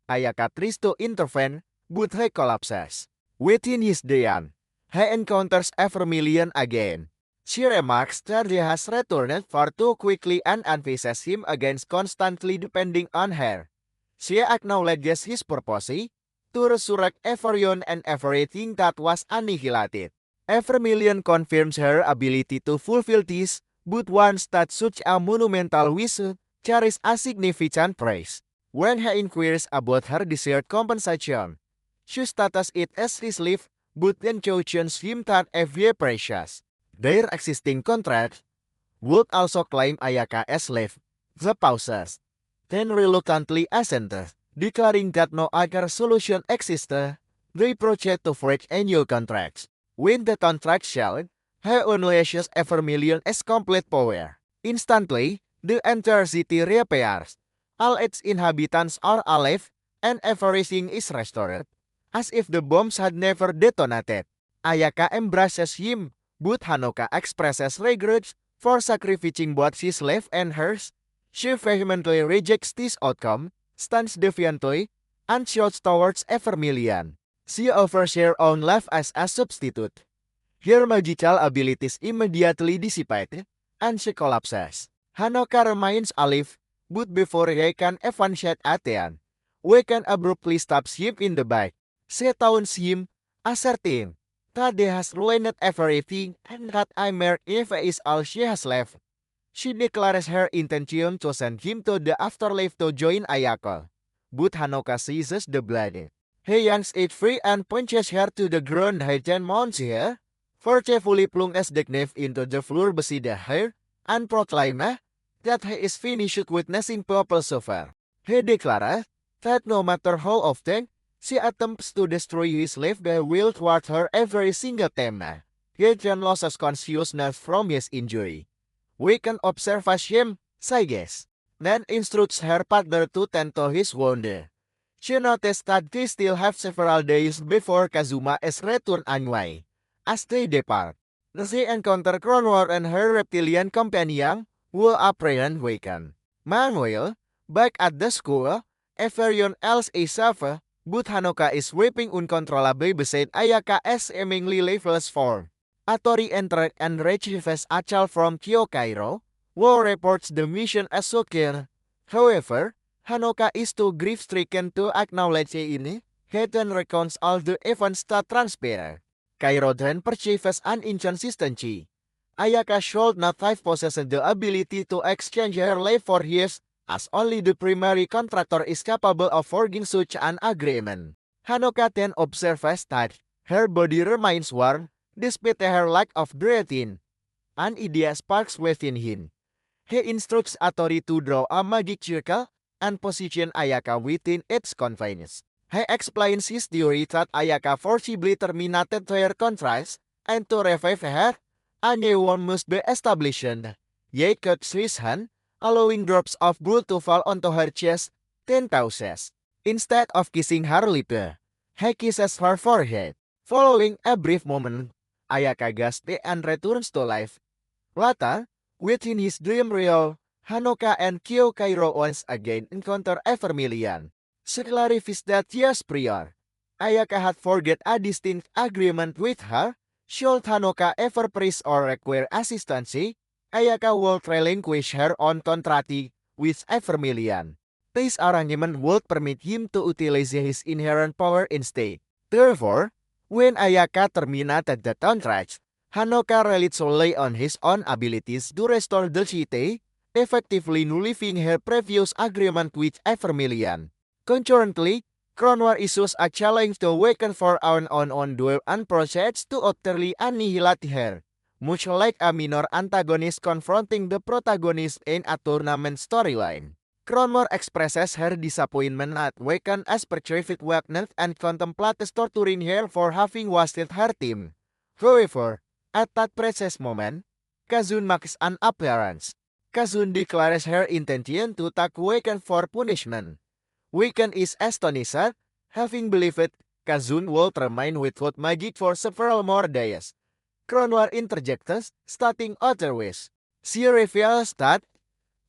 Ayaka tries to intervene, but he collapses. Within his dream, he encounters a Vermilion again. She remarks that he has returned far too quickly and advises him against constantly depending on her. She acknowledges his purpose to resurrect everyone and everything that was annihilated. Vermilion confirms her ability to fulfill this, but warns that such a monumental wish carries a significant price. When he inquires about her desired compensation, she states it as his life, but then cautions him that every precious. Their existing contract would also claim Ayaka as slave. The pauses, then reluctantly assented, declaring that no other solution existed. They project to forge a new contract. When the contract shall, he unleashes a Vermilion as complete power. Instantly, the entire city reappears. All its inhabitants are alive, and everything is restored, as if the bombs had never detonated. Ayaka embraces him, but Hanoka expresses regret for sacrificing both his life and hers. She vehemently rejects this outcome, stands defiantly, and shouts towards a Vermilion. She offers her own life as a substitute. Her magical abilities immediately dissipate, and she collapses. Hanoka remains alive, but before he can evacuate Atean, Waken abruptly stabs him in the back. She taunts him, asserting that he has ruined everything and that Aimer Eve is all she has left. She declares her intention to send him to the afterlife to join Ayako. But Hanoka seizes the blade. He yanks it free and punches her to the ground. He then mounts her, forcefully plunges the knife into the floor beside her, and proclaims that he is finished witnessing people suffer. He declares that no matter how often she attempts to destroy his life, they will thwart her every single time. He then loses consciousness from his injury. Waken observes him, sighs, then instructs her partner to tend to his wound. She noticed that they still have several days before Kazuma is returned anyway. As they depart, she encounters Kronwar and her reptilian companion, who apprehend Waken. Meanwhile, back at the school, everyone else is safe, but Hanoka is weeping uncontrollably beside Ayaka as seemingly lifeless form. Atori enters and retrieves Achal from Kyo Kairo, who reports the mission as secure. However, Hanoka is too grief-stricken to acknowledge it. He then recounts all the events that transpire. Kairo then perceives an inconsistency. Ayaka should not have possessed the ability to exchange her life for his, as only the primary contractor is capable of forging such an agreement. Hanoka then observes that her body remains warm, despite her lack of breathing. An idea sparks within him. He instructs Atori to draw a magic circle and position Ayaka within its confines. He explains his theory that Ayaka forcibly terminated her contract, and to revive her, a new one must be established. Ye cuts his hand, allowing drops of blood to fall onto her chest, then pauses. Instead of kissing her lips, he kisses her forehead. Following a brief moment, Ayaka gasps and returns to life. Later, within his dream realm, Hanoka and Kyo Kairo once again encounter a Vermilion. She clarifies that years prior, Ayaka had forget a distinct agreement with her. Should Hanoka ever press or require assistance, Ayaka would relinquish her own contract with Evermillion. This arrangement would permit him to utilize his inherent power instead. Therefore, when Ayaka terminated the contract, Hanoka relied solely on his own abilities to restore the city, effectively nullifying her previous agreement with Evermillion. Concurrently, Crown War issues a challenge to awaken for our own duel and proceeds to utterly annihilate her, much like a minor antagonist confronting the protagonist in a tournament storyline. Cronmore expresses her disappointment at Waken as perceived weakness and contemplates torturing her for having wasted her team. However, at that precise moment, Kazun makes an appearance. Kazun declares her intention to take Waken for punishment. Waken is astonished, having believed Kazun would remain without magic for several more days. Cronwar interjects, stating otherwise. She reveals that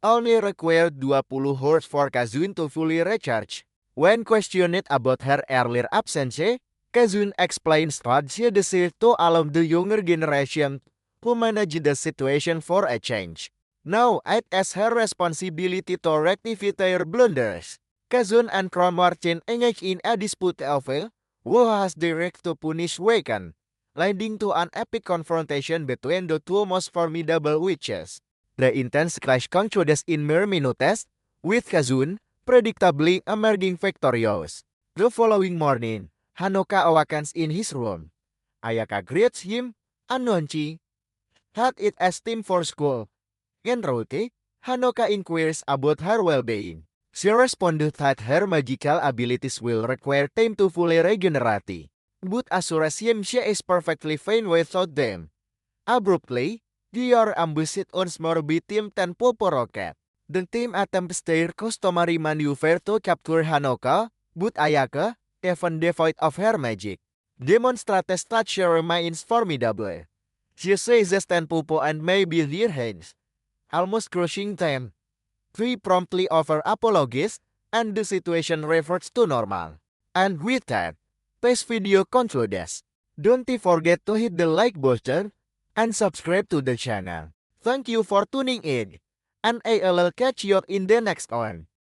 only required 20 hours for Kazun to fully recharge. When questioned about her earlier absence, Kazun explains that she decided to allow the younger generation to manage the situation for a change. Now it is her responsibility to rectify their blunders. Kazun and Crown Martin engage in a dispute over who has the right to punish Waken, leading to an epic confrontation between the two most formidable witches. The intense clash concludes in mere minutes, with Kazun predictably emerging victorious. The following morning, Hanoka awakens in his room. Ayaka greets him, announcing that it is time for school. En route, Hanoka inquires about her well-being. She responded that her magical abilities will require time to fully regenerate, but assures him she is perfectly fine without them. Abruptly, they are ambushed once more by Team 10 Popo Rocket. The team attempts their customary maneuver to capture Hanoka, but Ayaka, even devoid of her magic, demonstrates that she remains formidable. She seizes 10 Popo and maybe their hands, almost crushing them. They promptly offer apologies, and the situation reverts to normal. And with that, this video concludes. Don't forget to hit the like button and subscribe to the channel. Thank you for tuning in, and I'll catch you in the next one.